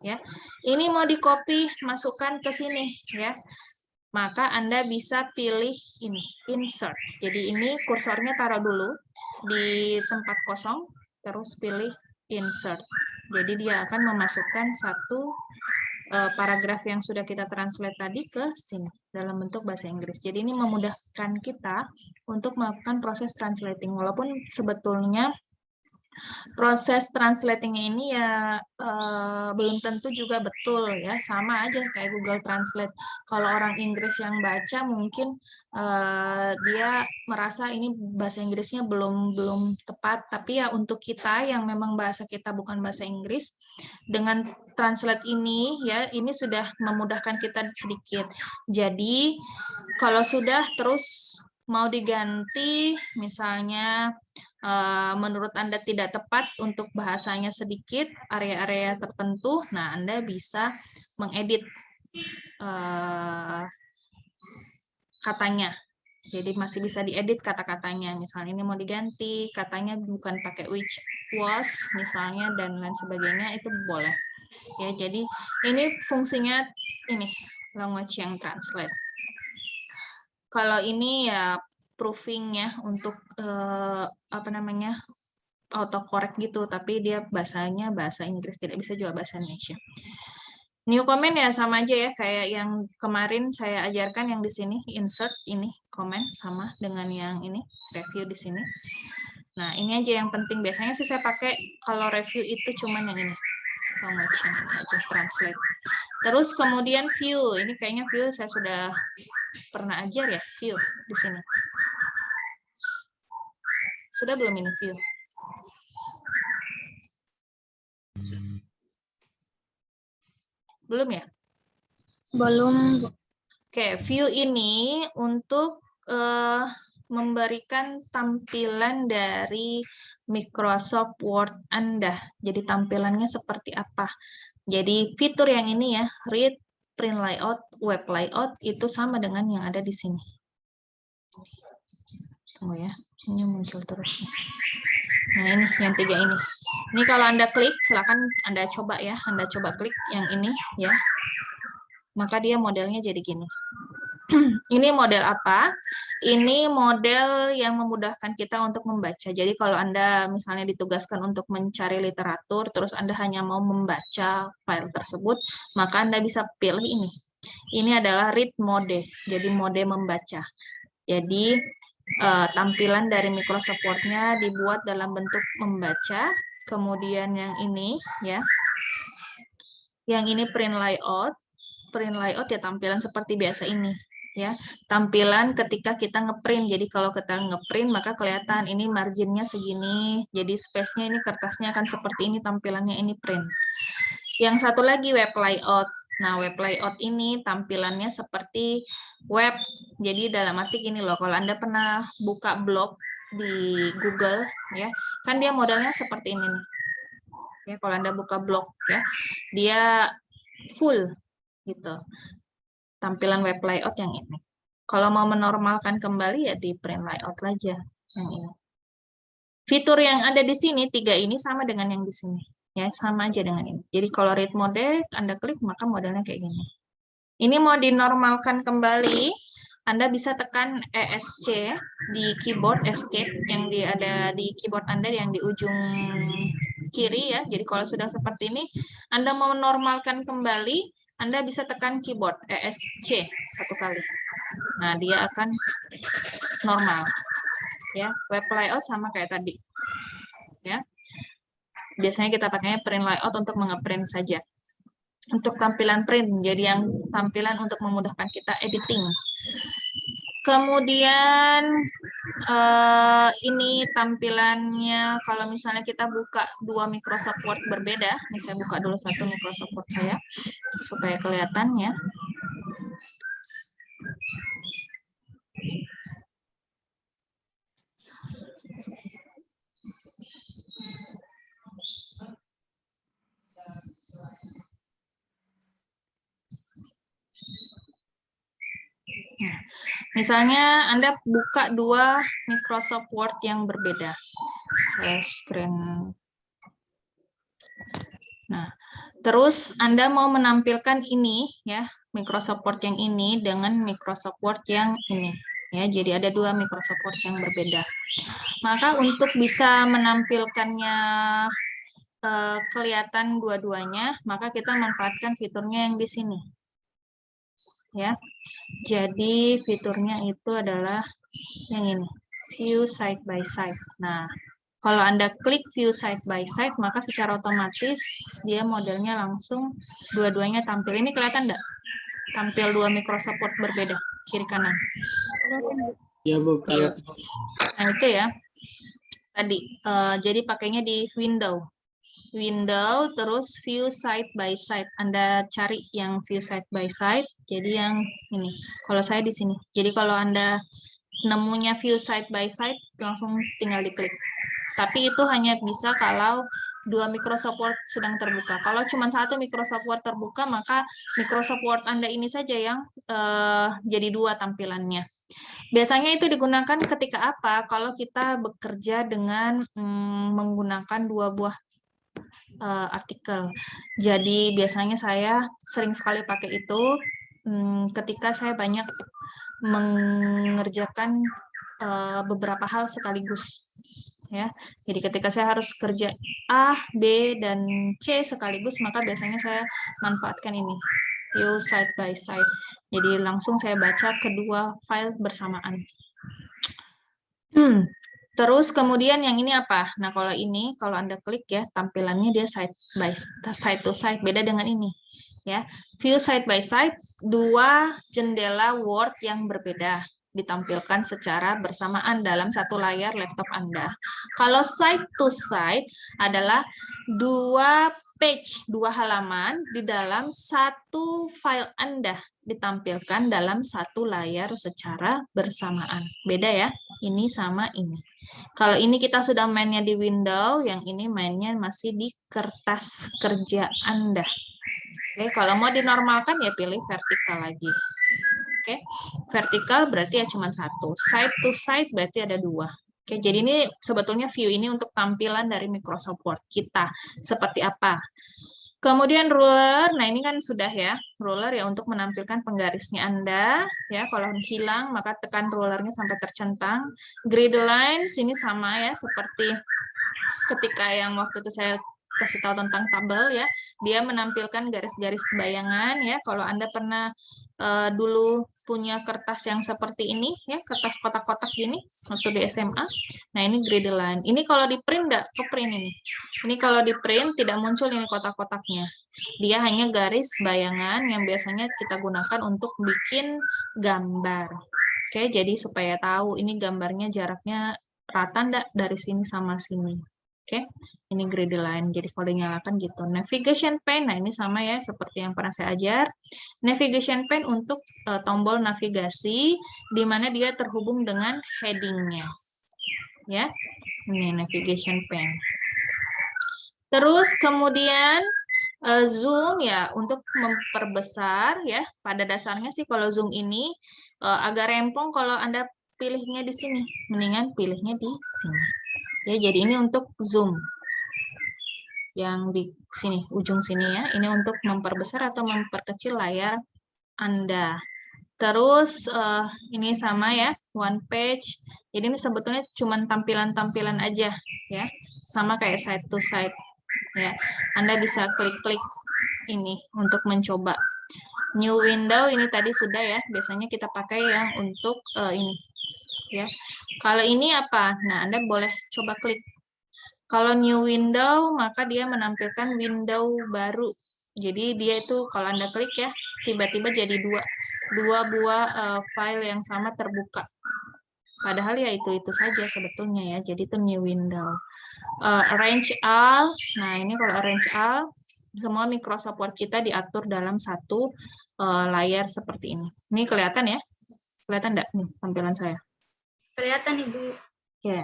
Ya, ini mau di copy masukkan ke sini, ya. Maka Anda bisa pilih ini, insert. Jadi ini kursornya taruh dulu di tempat kosong, terus pilih insert. Jadi dia akan memasukkan satu paragraf yang sudah kita translate tadi ke sini dalam bentuk bahasa Inggris. Jadi ini memudahkan kita untuk melakukan proses translating. Walaupun sebetulnya proses translating ini ya belum tentu juga betul ya, sama aja kayak Google Translate. Kalau orang Inggris yang baca mungkin dia merasa ini bahasa Inggrisnya belum tepat, tapi ya untuk kita yang memang bahasa kita bukan bahasa Inggris, dengan translate ini ya ini sudah memudahkan kita sedikit. Jadi kalau sudah terus mau diganti misalnya menurut Anda tidak tepat untuk bahasanya sedikit, area-area tertentu, nah Anda bisa mengedit katanya. Jadi masih bisa diedit kata-katanya. Misalnya ini mau diganti, katanya bukan pakai which was, misalnya, dan lain sebagainya, itu boleh. Ya, jadi ini fungsinya ini, language yang translate. Kalau ini ya proofing ya untuk apa namanya autocorrect gitu, tapi dia bahasanya bahasa Inggris, tidak bisa juga bahasa Indonesia. New comment ya sama aja ya kayak yang kemarin saya ajarkan yang di sini, insert ini comment sama dengan yang ini review di sini. Nah ini aja yang penting, biasanya sih saya pakai kalau review itu cuman yang ini, language yang ini aja, translate. Terus kemudian view, ini kayaknya view saya sudah pernah ajar ya, view di sini. Sudah belum ini view? Belum ya? Belum. Oke, view ini untuk memberikan tampilan dari Microsoft Word Anda. Jadi tampilannya seperti apa? Jadi fitur yang ini ya, read, print layout, web layout, itu sama dengan yang ada di sini. Tunggu ya, ini muncul terus. Nah ini, yang 3 ini. Ini kalau Anda klik, silakan Anda coba ya. Anda coba klik yang ini ya. Maka dia modelnya jadi gini. Ini model apa? Ini model yang memudahkan kita untuk membaca. Jadi kalau Anda misalnya ditugaskan untuk mencari literatur, terus Anda hanya mau membaca file tersebut, maka Anda bisa pilih ini. Ini adalah read mode, jadi mode membaca. Jadi tampilan dari Microsoft Word-nya dibuat dalam bentuk membaca. Kemudian yang ini ya, yang ini print layout. Print layout ya tampilan seperti biasa ini ya, tampilan ketika kita ngeprint. Jadi kalau kita ngeprint maka kelihatan ini marginnya segini, jadi space-nya ini kertasnya akan seperti ini, tampilannya ini print. Yang satu lagi web layout. Nah web layout ini tampilannya seperti web, jadi dalam arti gini loh, kalau Anda pernah buka blog di Google ya, kan dia modelnya seperti ini nih ya. Kalau Anda buka blog ya, dia full gitu tampilan web layout yang ini. Kalau mau menormalkan kembali ya di print layout aja yang ini. Fitur yang ada di sini 3 ini sama dengan yang di sini ya, sama aja dengan ini. Jadi kalau read mode Anda klik maka modelnya kayak gini. Ini mau dinormalkan kembali, Anda bisa tekan ESC di keyboard, escape yang ada di keyboard Anda yang di ujung kiri ya. Jadi kalau sudah seperti ini, Anda mau menormalkan kembali, Anda bisa tekan keyboard ESC 1 kali. Nah, dia akan normal. Ya, web layout sama kayak tadi. Ya. Biasanya kita pakainya print layout untuk mengeprint saja. Untuk tampilan print, jadi yang tampilan untuk memudahkan kita editing. Kemudian ini tampilannya kalau misalnya kita buka 2 Microsoft Word berbeda. Ini saya buka dulu satu Microsoft Word saya supaya kelihatan ya. Misalnya Anda buka dua Microsoft Word yang berbeda. Saya screen. Nah, terus Anda mau menampilkan ini ya, Microsoft Word yang ini dengan Microsoft Word yang ini. Ya, jadi ada dua Microsoft Word yang berbeda. Maka untuk bisa menampilkannya kelihatan dua-duanya, maka kita manfaatkan fiturnya yang di sini. Ya. Jadi fiturnya itu adalah yang ini, view side by side. Nah, kalau Anda klik view side by side, maka secara otomatis dia modelnya langsung dua-duanya tampil. Ini kelihatan enggak? Tampil dua Microsoft Word berbeda, kiri kanan. Ya, Bu. Kelihatan. Nah, itu ya. Tadi, jadi pakainya di Window, terus view side by side. Anda cari yang view side by side, jadi yang ini. Kalau saya di sini. Jadi kalau Anda nemunya view side by side, langsung tinggal diklik. Tapi itu hanya bisa kalau dua Microsoft Word sedang terbuka. Kalau cuma satu Microsoft Word terbuka, maka Microsoft Word Anda ini saja yang jadi dua tampilannya. Biasanya itu digunakan ketika apa? Kalau kita bekerja dengan menggunakan dua buah artikel. Jadi biasanya saya sering sekali pakai itu ketika saya banyak mengerjakan beberapa hal sekaligus. Ya, jadi ketika saya harus kerja A, B, dan C sekaligus, maka biasanya saya manfaatkan ini, view side by side. Jadi langsung saya baca kedua file bersamaan. Terus kemudian yang ini apa? Nah, kalau ini, kalau Anda klik ya, tampilannya dia side to side, beda dengan ini. Ya, view side by side, dua jendela Word yang berbeda ditampilkan secara bersamaan dalam satu layar laptop Anda. Kalau side to side adalah dua page, dua halaman di dalam satu file Anda ditampilkan dalam satu layar secara bersamaan. Beda ya, ini sama ini. Kalau ini kita sudah mainnya di window, yang ini mainnya masih di kertas kerja Anda. Oke, kalau mau dinormalkan ya pilih vertikal lagi. Oke, vertikal berarti ya cuma satu. Side to side berarti ada dua. Oke, jadi ini sebetulnya view ini untuk tampilan dari Microsoft Word kita. Seperti apa? Kemudian ruler, nah ini kan sudah ya, ruler ya untuk menampilkan penggarisnya Anda. Ya, kalau hilang maka tekan rulernya sampai tercentang. Grid lines ini sama ya, seperti ketika yang waktu itu saya kasih tahu tentang tabel ya, dia menampilkan garis-garis bayangan ya. Kalau Anda pernah dulu punya kertas yang seperti ini ya, kertas kotak-kotak gini waktu di SMA. Nah, ini grid line. Ini kalau di print enggak ke print ini. Ini kalau di print tidak muncul ini kotak-kotaknya. Dia hanya garis bayangan yang biasanya kita gunakan untuk bikin gambar. Oke, jadi supaya tahu ini gambarnya jaraknya rata enggak dari sini sama sini. Oke, ini grid line. Jadi kalau dinyalakan gitu. Navigation pane, nah ini sama ya seperti yang pernah saya ajar. Navigation pane untuk tombol navigasi, di mana dia terhubung dengan heading-nya. Ya, ini navigation pane. Terus kemudian zoom ya untuk memperbesar ya. Pada dasarnya sih kalau zoom ini agak rempong kalau Anda pilihnya di sini. Mendingan pilihnya di sini. Ya, jadi ini untuk zoom. Yang di sini, ujung sini ya. Ini untuk memperbesar atau memperkecil layar Anda. Terus ini sama ya, one page. Jadi ini sebetulnya cuma tampilan-tampilan aja ya. Sama kayak side to side ya. Anda bisa klik-klik ini untuk mencoba. New window ini tadi sudah ya. Biasanya kita pakai yang untuk ini ya. Kalau ini apa? Nah, Anda boleh coba klik. Kalau new window, maka dia menampilkan window baru. Jadi dia itu kalau Anda klik ya, tiba-tiba jadi dua buah file yang sama terbuka. Padahal ya itu saja sebetulnya ya. Jadi itu new window. Arrange all. Nah, ini kalau arrange all, semua Microsoft Word kita diatur dalam satu layar seperti ini. Ini kelihatan ya? Kelihatan enggak nih tampilan saya? Kelihatan, Ibu. Ya,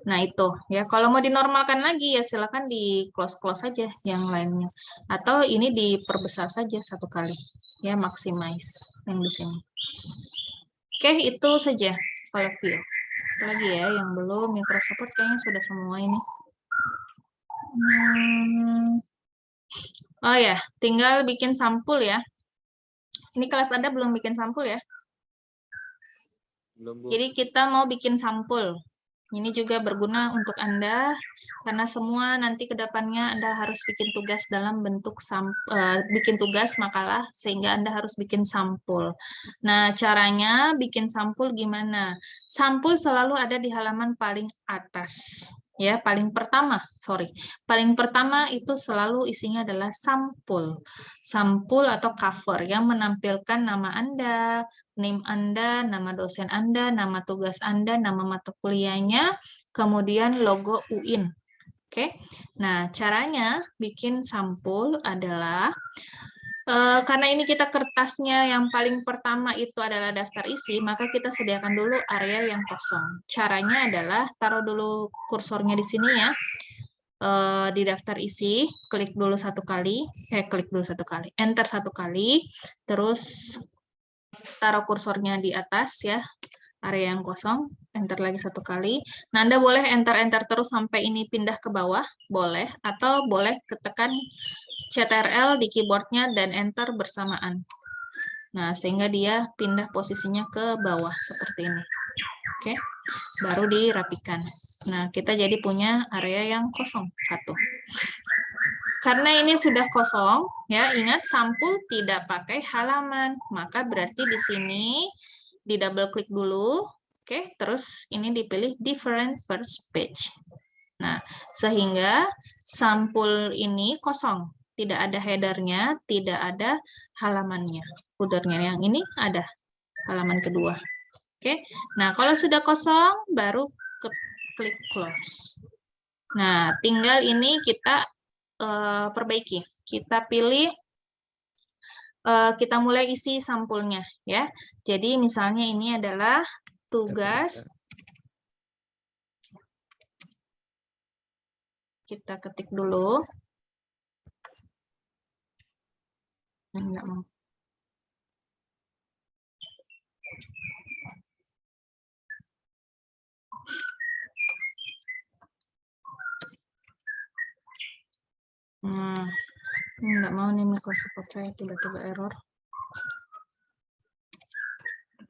nah itu ya. Kalau mau dinormalkan lagi ya silakan di close saja yang lainnya, atau ini diperbesar saja satu kali ya, maximize yang di sini. Oke, itu saja kalau view. Lagi ya yang belum Microsoft Word kayaknya sudah semua ini. Oh ya, tinggal bikin sampul ya. Ini kelas Anda belum bikin sampul ya? Belum, Bu. Jadi kita mau bikin sampul. Ini juga berguna untuk Anda, karena semua nanti ke depannya Anda harus bikin tugas dalam bentuk bikin tugas makalah, sehingga Anda harus bikin sampul. Nah, caranya bikin sampul gimana? Sampul selalu ada di halaman paling atas. Ya, paling pertama itu selalu isinya adalah sampul. Sampul atau cover yang menampilkan nama Anda, name Anda, nama dosen Anda, nama tugas Anda, nama mata kuliahnya, kemudian logo UIN. Oke. Nah, caranya bikin sampul adalah karena ini kita kertasnya yang paling pertama itu adalah daftar isi, maka kita sediakan dulu area yang kosong. Caranya adalah taruh dulu kursornya di sini ya. Di daftar isi, klik dulu satu kali, enter satu kali, terus taruh kursornya di atas ya, area yang kosong, enter lagi satu kali. Nah, Anda boleh enter-enter terus sampai ini pindah ke bawah, boleh, atau boleh ketekan Ctrl di keyboardnya dan enter bersamaan. Nah, sehingga dia pindah posisinya ke bawah seperti ini. Oke, baru dirapikan. Nah, kita jadi punya area yang kosong, satu. Karena ini sudah kosong, ya ingat sampul tidak pakai halaman, maka berarti di sini di double klik dulu, oke, terus ini dipilih different first page. Nah, sehingga sampul ini kosong, tidak ada headernya, tidak ada halamannya. Footernya yang ini ada halaman kedua. Oke, nah kalau sudah kosong, baru klik close. Nah, tinggal ini kita perbaiki. Kita pilih, kita mulai isi sampulnya ya. Jadi misalnya ini adalah tugas. Kita ketik dulu. Enggak mau. Enggak mau nih Microsoft Word saya tiba-tiba error.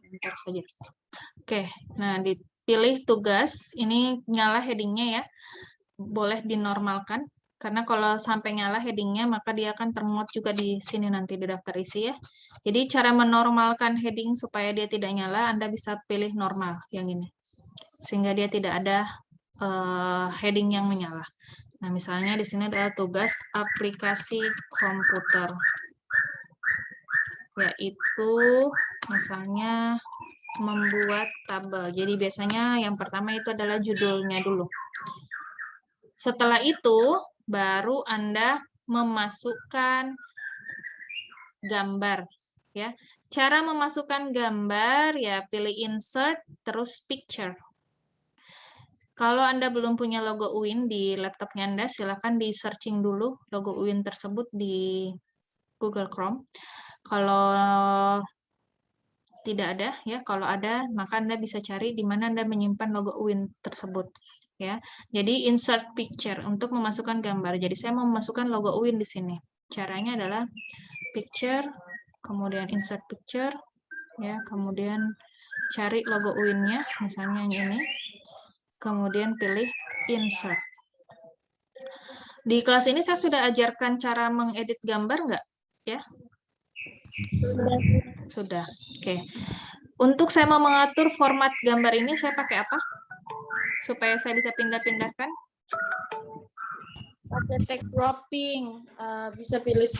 Bentar saja. Oke, nah dipilih tugas. Ini nyala headingnya ya. Boleh dinormalkan. Karena kalau sampai nyala headingnya, maka dia akan termuat juga di sini nanti di daftar isi ya. Jadi cara menormalkan heading supaya dia tidak nyala, Anda bisa pilih normal yang ini. Sehingga dia tidak ada heading yang menyala. Nah, misalnya di sini adalah tugas aplikasi komputer. Yaitu misalnya membuat tabel. Jadi biasanya yang pertama itu adalah judulnya dulu. Setelah itu, baru Anda memasukkan gambar. Ya, cara memasukkan gambar ya pilih insert terus picture. Kalau Anda belum punya logo UIN di laptopnya Anda, silakan di searching dulu logo UIN tersebut di Google Chrome. Kalau tidak ada ya, kalau ada maka Anda bisa cari di mana Anda menyimpan logo UIN tersebut. Ya, jadi insert picture untuk memasukkan gambar. Jadi saya mau memasukkan logo UIN di sini. Caranya adalah picture, kemudian insert picture, ya, kemudian cari logo UIN-nya, misalnya yang ini, kemudian pilih insert. Di kelas ini saya sudah ajarkan cara mengedit gambar nggak? Ya, sudah. Oke. Untuk saya mau mengatur format gambar ini, saya pakai apa? Supaya saya bisa pindah-pindahkan. Pakai text cropping, bisa pilih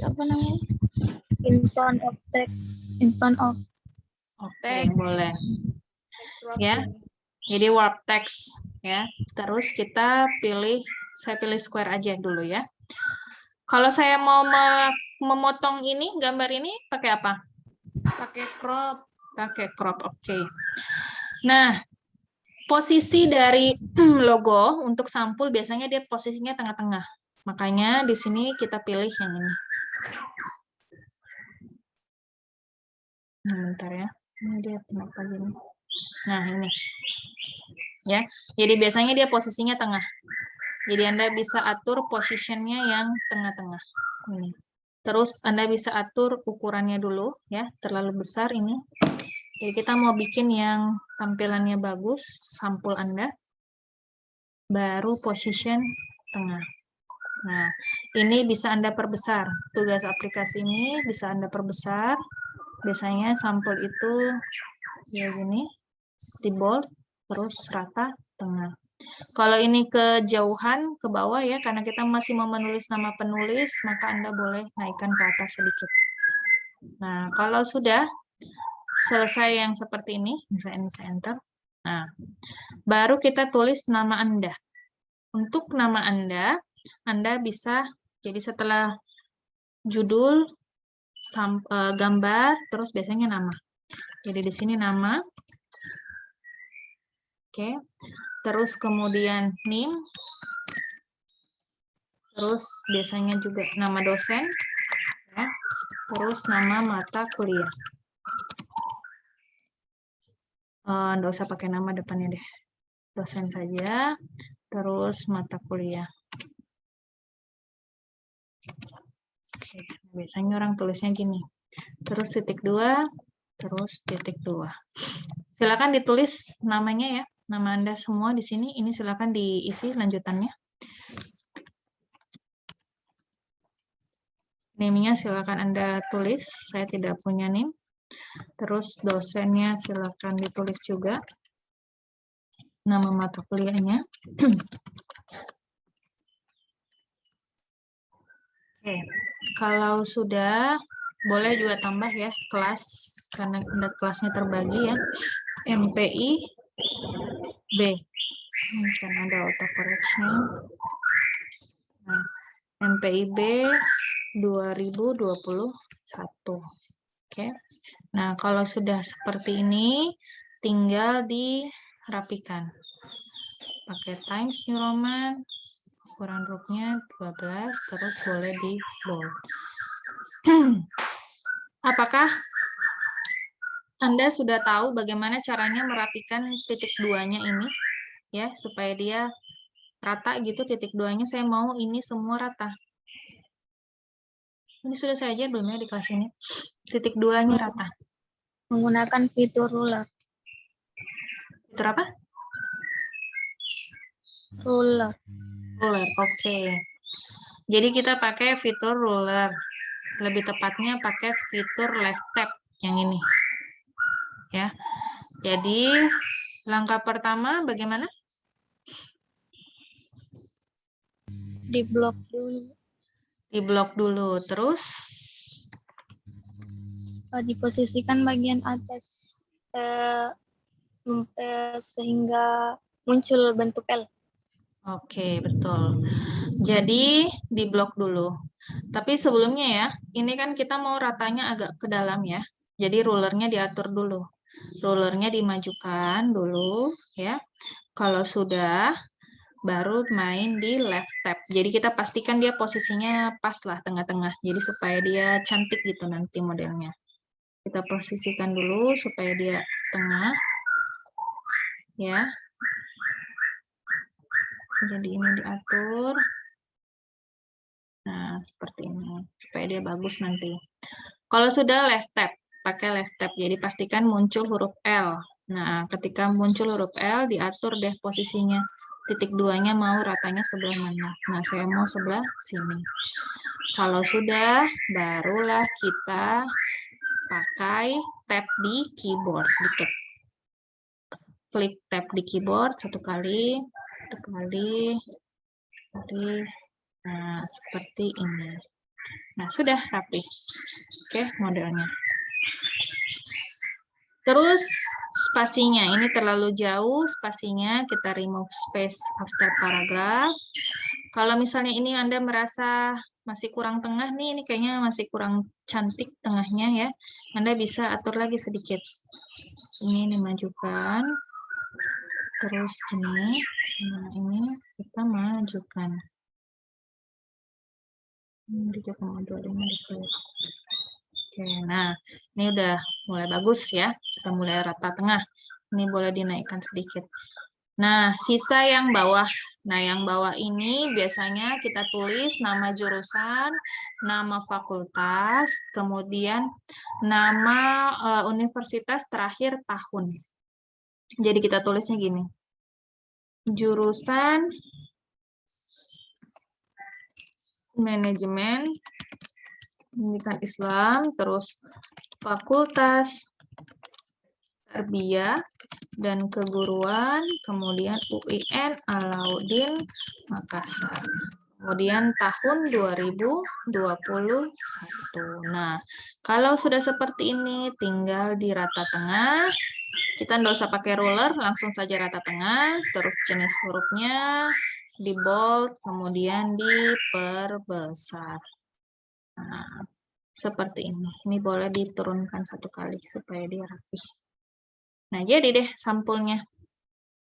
apa namanya? In front of text. Oke, boleh. Ya. Jadi warp text ya. Terus kita pilih, saya pilih square aja dulu ya. Kalau saya mau memotong ini, gambar ini pakai apa? Pakai crop. Pakai crop, oke. Nah, posisi dari logo untuk sampul biasanya dia posisinya tengah-tengah. Makanya di sini kita pilih yang ini. Bentar ya. Ini dia kenapa gini. Nah, ini. Ya. Jadi biasanya dia posisinya tengah. Jadi Anda bisa atur posisinya yang tengah-tengah. Ini. Terus Anda bisa atur ukurannya dulu ya, terlalu besar ini. Jadi kita mau bikin yang tampilannya bagus, sampul Anda. Baru position tengah. Nah, ini bisa Anda perbesar. Tugas aplikasi ini bisa Anda perbesar. Biasanya sampul itu ya gini, di bold, terus rata, tengah. Kalau ini kejauhan, ke bawah ya, karena kita masih mau menulis nama penulis, maka Anda boleh naikkan ke atas sedikit. Nah, kalau sudah selesai yang seperti ini, misalnya saya enter, nah, baru kita tulis nama Anda. Untuk nama Anda bisa, jadi setelah judul, gambar, terus biasanya nama. Jadi di sini nama. Oke. Terus kemudian name. Terus biasanya juga nama dosen. Ya. Terus nama mata kuliah. Nggak usah pakai nama depannya deh. Dosen saja. Terus mata kuliah. Oke. Biasanya orang tulisnya gini. Terus titik 2. Terus titik 2. Silakan ditulis namanya ya. Nama Anda semua di sini. Ini silakan diisi lanjutannya. Name-nya silakan Anda tulis. Saya tidak punya name. Terus dosennya silakan ditulis juga. Nama mata kuliahnya. Oke. Kalau sudah, boleh juga tambah ya kelas. Karena kelasnya terbagi ya. MPI B. Kan ada autocorrectnya. Nah, MPIB 2021. Oke. Nah, kalau sudah seperti ini, tinggal dirapikan. Pakai Times New Roman, ukuran hurufnya 12, terus boleh di bold. Apakah Anda sudah tahu bagaimana caranya merapikan titik 2-nya ini? Ya, supaya dia rata gitu titik 2-nya. Saya mau ini semua rata. Ini sudah saya ajar belum ya di kelas ini? Titik 2-nya rata. Menggunakan fitur ruler. Fitur apa? Ruler. Ruler, oke. Jadi kita pakai fitur ruler. Lebih tepatnya pakai fitur left tab yang ini. Ya. Jadi langkah pertama bagaimana? Di blok dulu. Di blok dulu, terus Diposisikan bagian atas sehingga muncul bentuk L. oke, betul. Jadi di blok dulu. Tapi sebelumnya ya, ini kan kita mau ratanya agak ke dalam ya. Jadi rulernya diatur dulu. Rulernya dimajukan dulu ya. Kalau sudah, baru main di left tab. Jadi kita pastikan dia posisinya pas lah tengah-tengah. Jadi supaya dia cantik gitu nanti modelnya. Kita posisikan dulu supaya dia tengah. Ya. Jadi ini diatur. Nah, seperti ini. Supaya dia bagus nanti. Kalau sudah left tab, pakai left tab. Jadi pastikan muncul huruf L. Nah, ketika muncul huruf L, diatur deh posisinya. Titik 2-nya mau ratanya sebelah mana. Nah, saya mau sebelah sini. Kalau sudah, barulah kita pakai tab di keyboard. Dikit. Klik tab di keyboard satu kali, nah seperti ini. Nah sudah rapi. Oke modelnya. Terus spasinya ini terlalu jauh, spasinya kita remove space after paragraph. Kalau misalnya ini Anda merasa masih kurang tengah nih, ini kayaknya masih kurang cantik tengahnya ya. Anda bisa atur lagi sedikit. Ini dimajukan. Terus ini kita majukan. Oke, nah ini udah mulai bagus ya, udah mulai rata tengah. Ini boleh dinaikkan sedikit. Nah, sisa yang bawah. Nah, yang bawah ini biasanya kita tulis nama jurusan, nama fakultas, kemudian nama universitas terakhir tahun. Jadi kita tulisnya gini. Jurusan manajemen pendidikan Islam, terus fakultas tarbiyah dan keguruan, kemudian UIN Alauddin Makassar. Kemudian tahun 2021. Nah, kalau sudah seperti ini, tinggal di rata tengah. Kita nggak usah pakai ruler, langsung saja rata tengah, terus jenis hurufnya di bold, kemudian diperbesar. Nah, seperti ini. Ini boleh diturunkan satu kali supaya dia rapi. Nah, jadi deh sampulnya.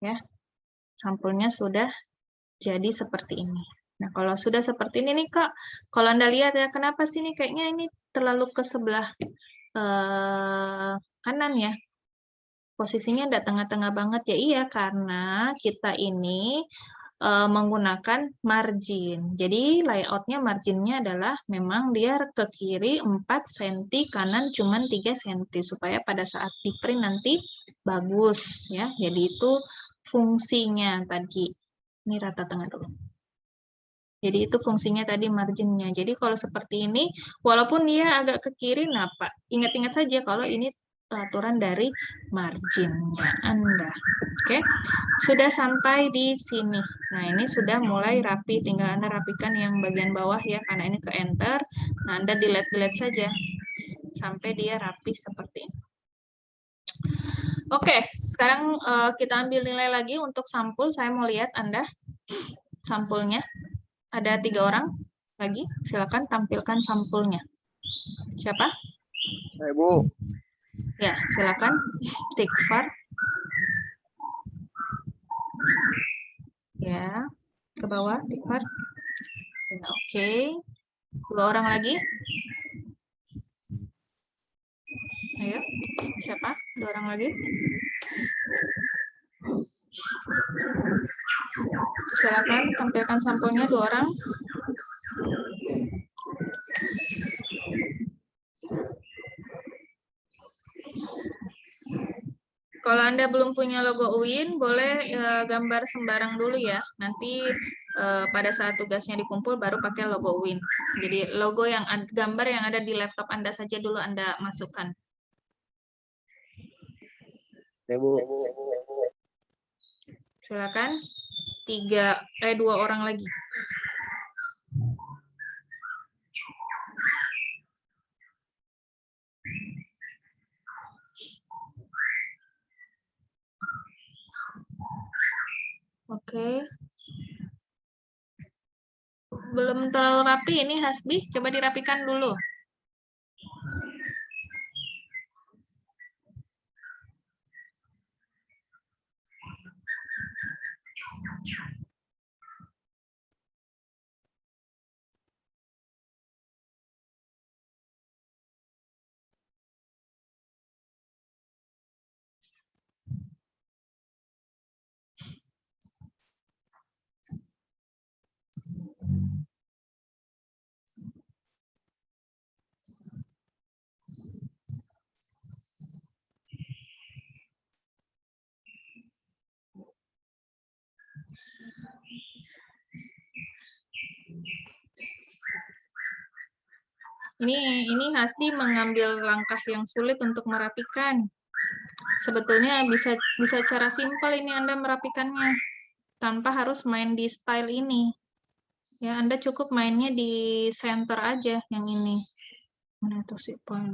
Ya. Sampulnya sudah jadi seperti ini. Nah, kalau sudah seperti ini nih, Kak, kalau Anda lihat ya, kenapa sih nih kayaknya ini terlalu ke sebelah kanan ya? Posisinya tidak tengah-tengah banget ya. Iya, karena kita ini menggunakan margin. Jadi layoutnya marginnya adalah memang dia ke kiri 4 cm, kanan cuma 3 cm supaya pada saat di print nanti bagus ya. Jadi itu fungsinya tadi. Ini rata tengah dulu. Jadi itu fungsinya tadi marginnya. Jadi kalau seperti ini, walaupun dia agak ke kiri, nah Pak, ingat-ingat saja kalau ini aturan dari marginnya Anda. Oke, sudah sampai di sini. Nah, ini sudah mulai rapi. Tinggal Anda rapikan yang bagian bawah ya, karena ini ke enter. Nah, Anda delete-delete saja sampai dia rapi seperti ini. Oke, sekarang kita ambil nilai lagi untuk sampul. Saya mau lihat Anda sampulnya. Ada 3 orang lagi. Silakan tampilkan sampulnya. Siapa? Saya, Bu. Ya, silakan. Tikfar. Ya, ke bawah, Tikfar. Ya, oke. 2 orang lagi. Ayo, siapa? 2 orang lagi. Silakan tampilkan sampulnya 2 orang. Kalau Anda belum punya logo UIN, boleh gambar sembarang dulu ya. Nanti pada saat tugasnya dikumpul baru pakai logo UIN. Jadi logo yang gambar yang ada di laptop Anda saja dulu Anda masukkan. Ya, Bu. Silakan. 2 orang lagi. Oke. Belum terlalu rapi ini Hasbi, coba dirapikan dulu. Ini Hasbi mengambil langkah yang sulit untuk merapikan. Sebetulnya bisa cara simpel ini Anda merapikannya tanpa harus main di style ini. Ya, Anda cukup mainnya di center aja yang ini. Mana itu sih point?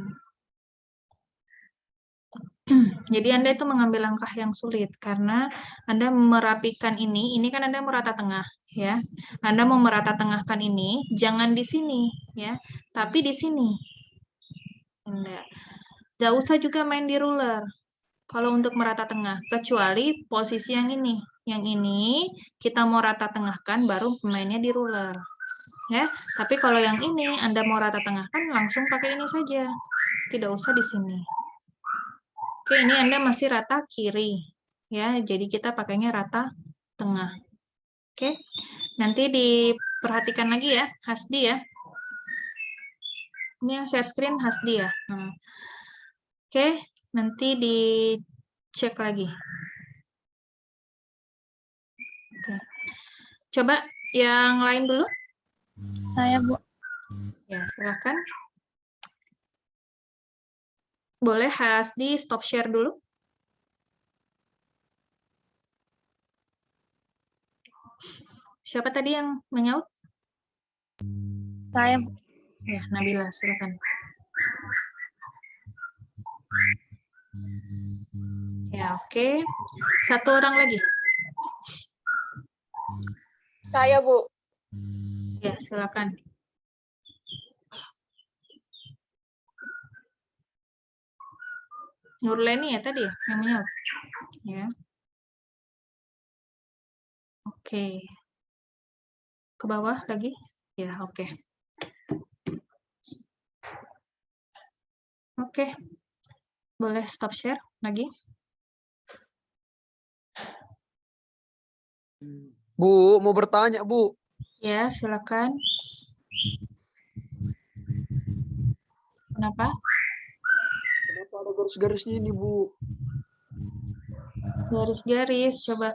Jadi Anda itu mengambil langkah yang sulit karena Anda merapikan ini kan Anda merata tengah ya. Anda mau merata tengahkan ini jangan di sini ya, tapi di sini. Nggak usah juga main di ruler. Kalau untuk merata tengah, kecuali posisi yang ini. Yang ini kita mau rata tengahkan baru mainnya di ruler. Ya, tapi kalau yang ini Anda mau rata tengahkan langsung pakai ini saja. Tidak usah di sini. Oke, ini Anda masih rata kiri. Ya, jadi kita pakainya rata tengah. Oke, nanti diperhatikan lagi ya, Hasdi ya. Ini yang share screen Hasdi ya. Oke, nanti dicek lagi. Oke. Coba yang lain dulu. Saya, Bu. Ya, silakan. Boleh Hasdi stop share dulu. Siapa tadi yang menyaut? Saya, Bu. Ya, Nabila, silakan. Ya, oke. Satu orang lagi. Saya, Bu. Ya, silakan. Nurleni ya tadi ya yang menyaut. Ya. Oke. Ke bawah lagi. Ya, oke. Oke. Boleh stop share lagi. Bu, mau bertanya, Bu. Ya, silakan. Kenapa? Kenapa ada garis-garisnya ini, Bu? Garis-garis, coba.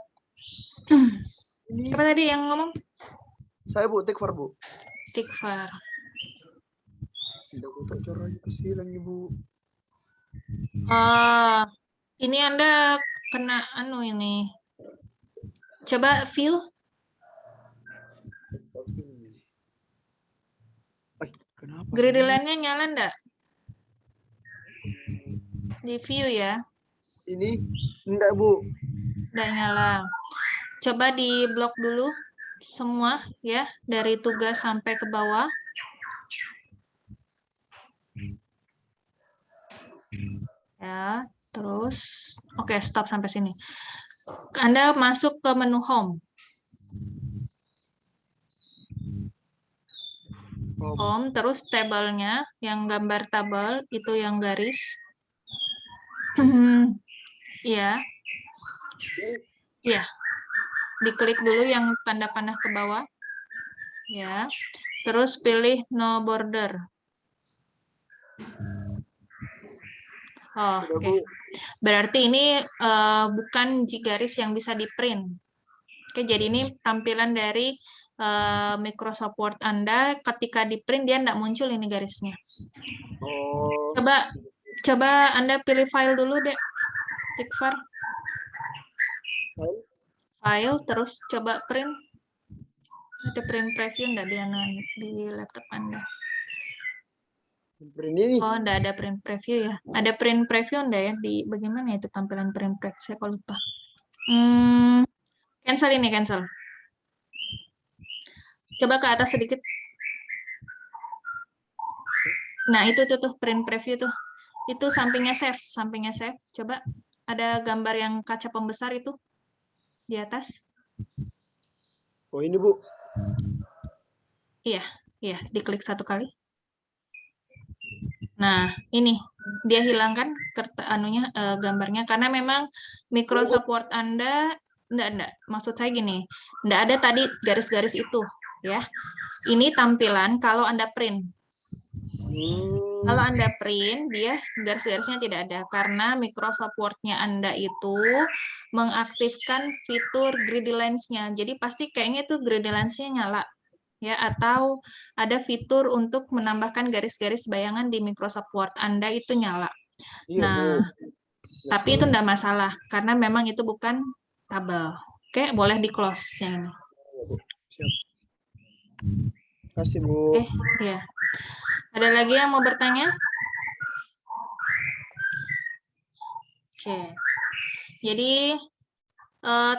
Ini Siapa tadi yang ngomong? saya, Bu, Tikfar, Bu. Tikfar. Tidak aku tak caranya kesilannya, Bu. Ini Anda kena ini. Coba view. Kenapa? Grid line-nya nyala enggak? Di view ya. Ini enggak, Bu. Udah nyala. Coba di blok dulu semua ya, dari tugas sampai ke bawah. Ya, terus oke, stop sampai sini. Anda masuk ke menu home. Home, terus tabelnya yang gambar tabel itu yang garis. Iya. Iya. Diklik dulu yang tanda panah ke bawah. Ya. Terus pilih no border. Oh, oke. Berarti ini bukan garis yang bisa di print. Oke, jadi ini tampilan dari Microsoft Word Anda. Ketika di print dia tidak muncul ini garisnya. Oh. Coba Anda pilih file dulu deh, Tikfar. File, terus coba print. Ada print preview enggak di laptop Anda? Print ini. Oh, enggak ada print preview ya. Ada print preview enggak ya? Bagaimana itu tampilan print preview? Saya kok lupa. Cancel ini, cancel. Coba ke atas sedikit. Nah, itu tuh print preview tuh. Itu sampingnya save. Coba ada gambar yang kaca pembesar itu di atas. Oh, ini, Bu. Iya, diklik satu kali. Nah, ini dia hilangkan gambarnya karena memang Microsoft Word Anda enggak. Maksud saya gini, enggak ada tadi garis-garis itu, ya. Ini tampilan kalau Anda print. Kalau Anda print, dia garis-garisnya tidak ada karena Microsoft Word-nya Anda itu mengaktifkan fitur grid lines-nya. Jadi pasti kayaknya itu grid lines-nya nyala. Ya, atau ada fitur untuk menambahkan garis-garis bayangan di Microsoft Word Anda itu nyala. Iya, Nah, Bu. tapi itu enggak masalah karena memang itu bukan tabel. Oke, boleh di close yang ini. Siap. Kasih, Bu. Oke, ya. Ada lagi yang mau bertanya? Oke. Jadi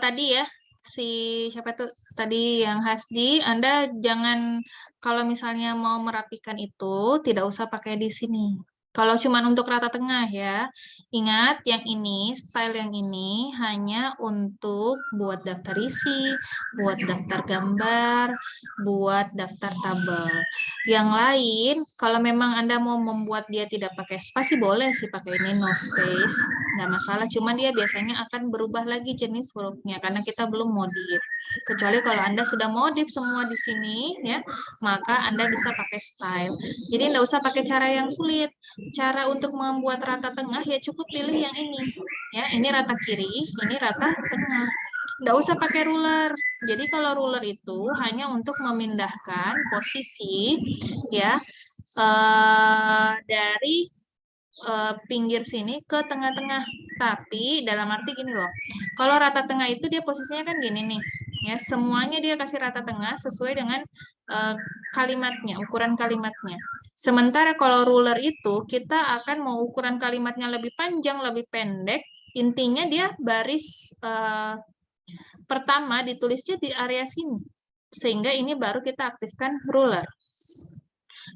tadi ya siapa tuh tadi yang Hasdi, Anda jangan kalau misalnya mau merapikan itu tidak usah pakai di sini. Kalau cuma untuk rata tengah ya, ingat yang ini, style yang ini hanya untuk buat daftar isi, buat daftar gambar, buat daftar tabel. Yang lain, kalau memang Anda mau membuat dia tidak pakai spasi, boleh sih pakai ini no space, nggak masalah. Cuman dia biasanya akan berubah lagi jenis hurufnya karena kita belum modif. Kecuali kalau Anda sudah modif semua di sini, ya, maka Anda bisa pakai style. Jadi nggak usah pakai cara yang sulit. Cara untuk membuat rata tengah ya cukup pilih yang ini. Ya, ini rata kiri, ini rata tengah. Nggak usah pakai ruler. Jadi kalau ruler itu hanya untuk memindahkan posisi ya dari pinggir sini ke tengah-tengah. Tapi dalam arti gini loh. Kalau rata tengah itu dia posisinya kan gini nih. Ya, semuanya dia kasih rata tengah sesuai dengan kalimatnya, ukuran kalimatnya. Sementara kalau ruler itu kita akan mau ukuran kalimatnya lebih panjang, lebih pendek. Intinya dia baris pertama ditulisnya di area sini. Sehingga ini baru kita aktifkan ruler.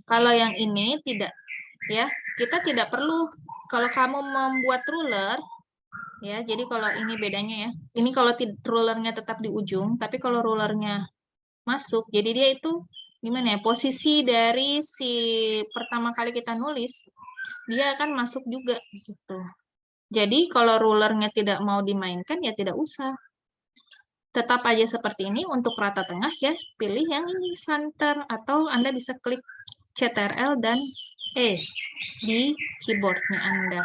Kalau yang ini tidak, ya, kita tidak perlu. Kalau kamu membuat ruler, ya, jadi kalau ini bedanya ya. Ini kalau rulernya tetap di ujung, tapi kalau rulernya masuk, jadi dia itu gimana ya? Posisi dari si pertama kali kita nulis, dia akan masuk juga gitu. Jadi kalau rulernya tidak mau dimainkan, ya tidak usah. Tetap aja seperti ini untuk rata tengah ya, pilih yang ini center atau Anda bisa klik CTRL dan E di keyboardnya Anda.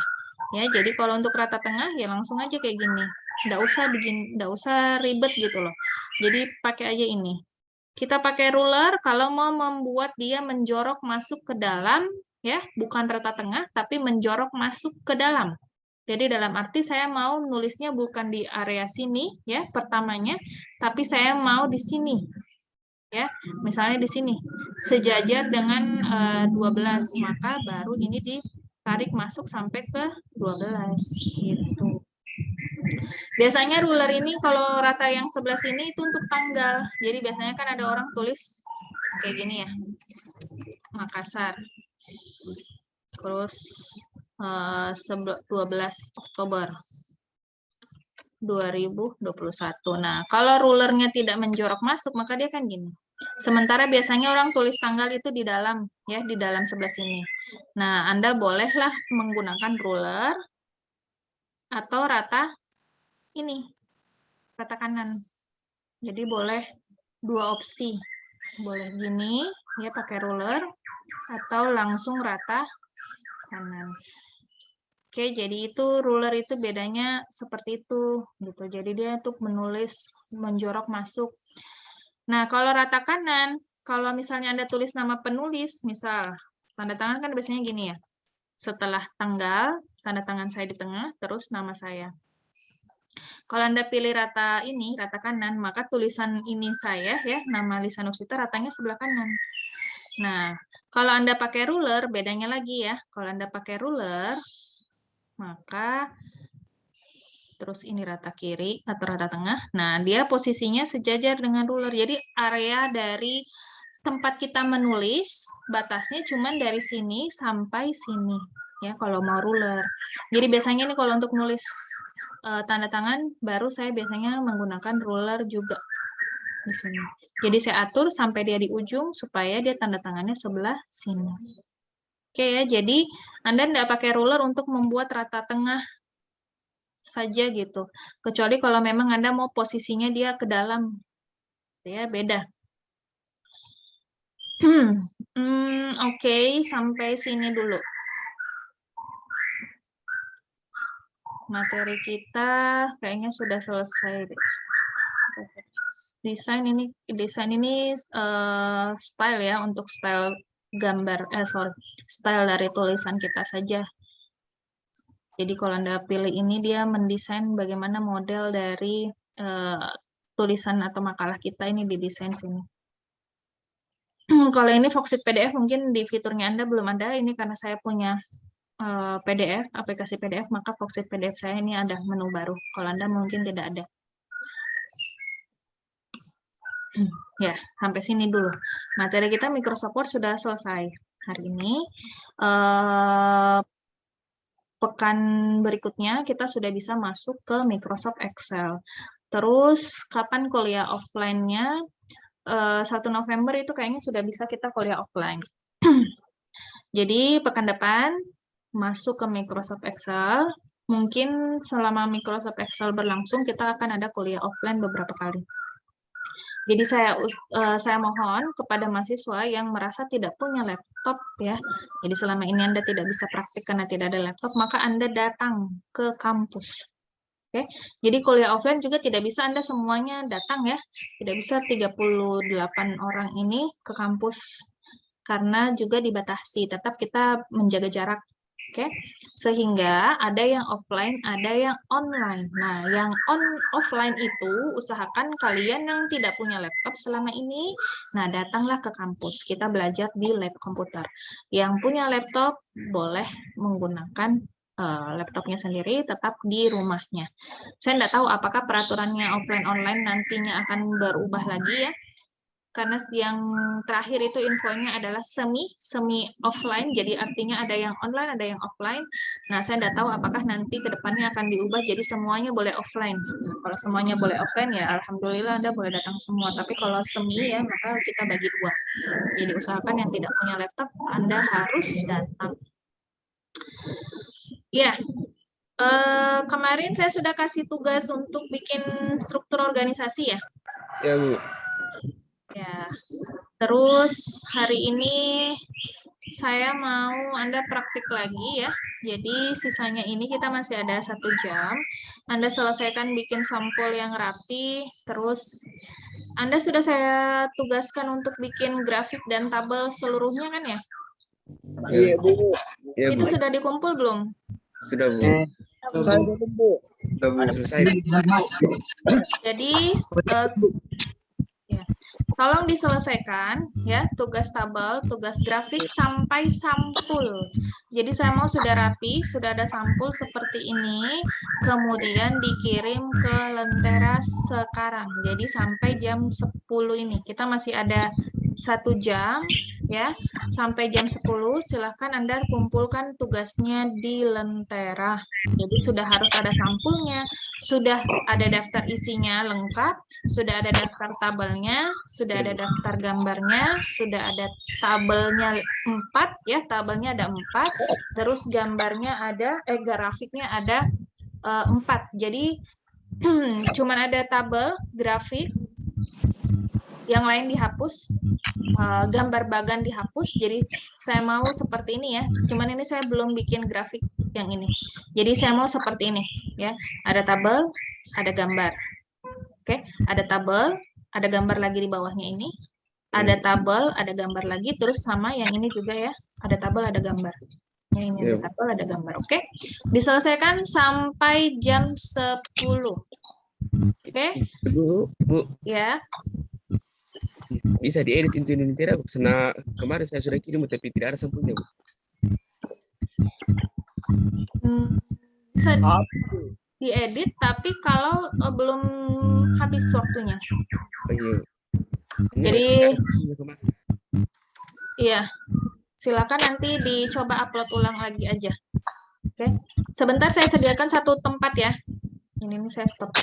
Ya, jadi kalau untuk rata tengah ya langsung aja kayak gini. Nggak usah ribet gitu loh. Jadi pakai aja ini. Kita pakai ruler kalau mau membuat dia menjorok masuk ke dalam ya, bukan rata tengah tapi menjorok masuk ke dalam. Jadi dalam arti saya mau nulisnya bukan di area sini ya pertamanya, tapi saya mau di sini. Ya, misalnya di sini sejajar dengan 12, maka baru ini ditarik masuk sampai ke 12 gitu. Biasanya ruler ini kalau rata yang sebelah sini itu untuk tanggal. Jadi biasanya kan ada orang tulis kayak gini ya. Makassar. Terus 12 Oktober 2021. Nah, kalau rulernya tidak menjorok masuk, maka dia kan gini. Sementara biasanya orang tulis tanggal itu di dalam, ya, di dalam sebelah sini. Nah, Anda bolehlah menggunakan ruler atau rata ini, rata kanan. Jadi boleh dua opsi. Boleh gini, ya pakai ruler, atau langsung rata kanan. Oke, jadi itu ruler itu bedanya seperti itu gitu. Jadi dia untuk menulis menjorok masuk. Nah, kalau rata kanan, kalau misalnya Anda tulis nama penulis, misal tanda tangan kan biasanya gini ya. Setelah tanggal, tanda tangan saya di tengah, terus nama saya. Kalau Anda pilih rata ini, rata kanan, maka tulisan ini saya ya, nama Lisanusita ratanya sebelah kanan. Nah, kalau Anda pakai ruler, bedanya lagi ya. Kalau Anda pakai ruler, maka terus ini rata kiri atau rata tengah. Nah, dia posisinya sejajar dengan ruler. Jadi area dari tempat kita menulis, batasnya cuma dari sini sampai sini. Ya, kalau mau ruler. Jadi biasanya ini kalau untuk nulis tanda tangan, baru saya biasanya menggunakan ruler juga di sini. Jadi saya atur sampai dia di ujung supaya dia tanda tangannya sebelah sini. Oke ya, jadi Anda tidak pakai ruler untuk membuat rata tengah saja gitu. Kecuali kalau memang Anda mau posisinya dia ke dalam. Ya, beda. Oke, sampai sini dulu. Materi kita kayaknya sudah selesai deh. Desain ini style ya, untuk style gambar style dari tulisan kita saja. Jadi kalau Anda pilih ini, dia mendesain bagaimana model dari tulisan atau makalah kita ini didesain sini. Kalau ini Foxit PDF mungkin di fiturnya Anda belum ada, ini karena saya punya PDF, aplikasi PDF, maka Foxit PDF saya ini ada menu baru. Kalau Anda mungkin tidak ada. Ya, sampai sini dulu. Materi kita Microsoft Word sudah selesai hari ini. Pekan berikutnya kita sudah bisa masuk ke Microsoft Excel. Terus, kapan kuliah offline-nya? 1 November itu kayaknya sudah bisa kita kuliah offline. Jadi pekan depan masuk ke Microsoft Excel. Mungkin selama Microsoft Excel berlangsung kita akan ada kuliah offline beberapa kali. Jadi saya mohon kepada mahasiswa yang merasa tidak punya laptop ya. Jadi selama ini Anda tidak bisa praktik karena tidak ada laptop, maka Anda datang ke kampus. Oke. Jadi kuliah offline juga tidak bisa Anda semuanya datang ya. Tidak bisa 38 orang ini ke kampus karena juga dibatasi. Tetap kita menjaga jarak. Oke, sehingga ada yang offline, ada yang online. Nah, yang offline itu usahakan kalian yang tidak punya laptop selama ini, nah datanglah ke kampus. Kita belajar di lab komputer. Yang punya laptop boleh menggunakan laptopnya sendiri, tetap di rumahnya. Saya tidak tahu apakah peraturannya offline online nantinya akan berubah lagi ya. Karena yang terakhir itu infonya adalah semi offline, jadi artinya ada yang online, ada yang offline. Nah, saya tidak tahu apakah nanti ke depannya akan diubah jadi semuanya boleh offline. Kalau semuanya boleh offline ya alhamdulillah Anda boleh datang semua, tapi kalau semi ya maka kita bagi dua. Jadi usahakan yang tidak punya laptop Anda harus datang. Ya. Kemarin saya sudah kasih tugas untuk bikin struktur organisasi ya. Ya, Bu. Ya, terus hari ini saya mau Anda praktik lagi ya. Jadi sisanya ini kita masih ada 1 jam. Anda selesaikan bikin sampul yang rapi. Terus Anda sudah saya tugaskan untuk bikin grafik dan tabel seluruhnya kan ya? Iya, Bu. Ya, Itu Bu. sudah dikumpul belum? Sudah, Bu. Saya belum, Bu. Sudah, Bu. Selesai. Jadi tolong diselesaikan ya tugas tabel, tugas grafik sampai sampul. Jadi saya mau sudah rapi, sudah ada sampul seperti ini, kemudian dikirim ke Lentera sekarang. Jadi sampai jam 10 ini. Kita masih ada 1 jam ya. Sampai jam 10 silahkan Anda kumpulkan tugasnya di Lentera. Jadi sudah harus ada sampulnya, sudah ada daftar isinya lengkap, sudah ada daftar tabelnya, sudah ada daftar gambarnya, sudah ada tabelnya 4 ya, tabelnya ada 4, terus gambarnya ada, grafiknya ada 4. Jadi cuman ada tabel, grafik, yang lain dihapus, gambar bagan dihapus. Jadi saya mau seperti ini ya, cuman ini saya belum bikin grafik yang ini. Jadi saya mau seperti ini ya, ada tabel, ada gambar. Oke, ada tabel, ada gambar lagi di bawahnya ini, ada tabel, ada gambar lagi, terus sama yang ini juga ya, ada tabel, ada gambar. Yang ini ada tabel, ada gambar. Oke, diselesaikan sampai jam 10. Oke, Bu, ya. bisa diedit itu ini tidak? Karena kemarin saya sudah kirim tapi tidak ada sampulnya, Bu. Bisa diedit, tapi kalau belum habis waktunya. Jadi, iya, silakan nanti dicoba upload ulang lagi aja. Oke, sebentar saya sediakan 1 tempat ya. Ini saya stop.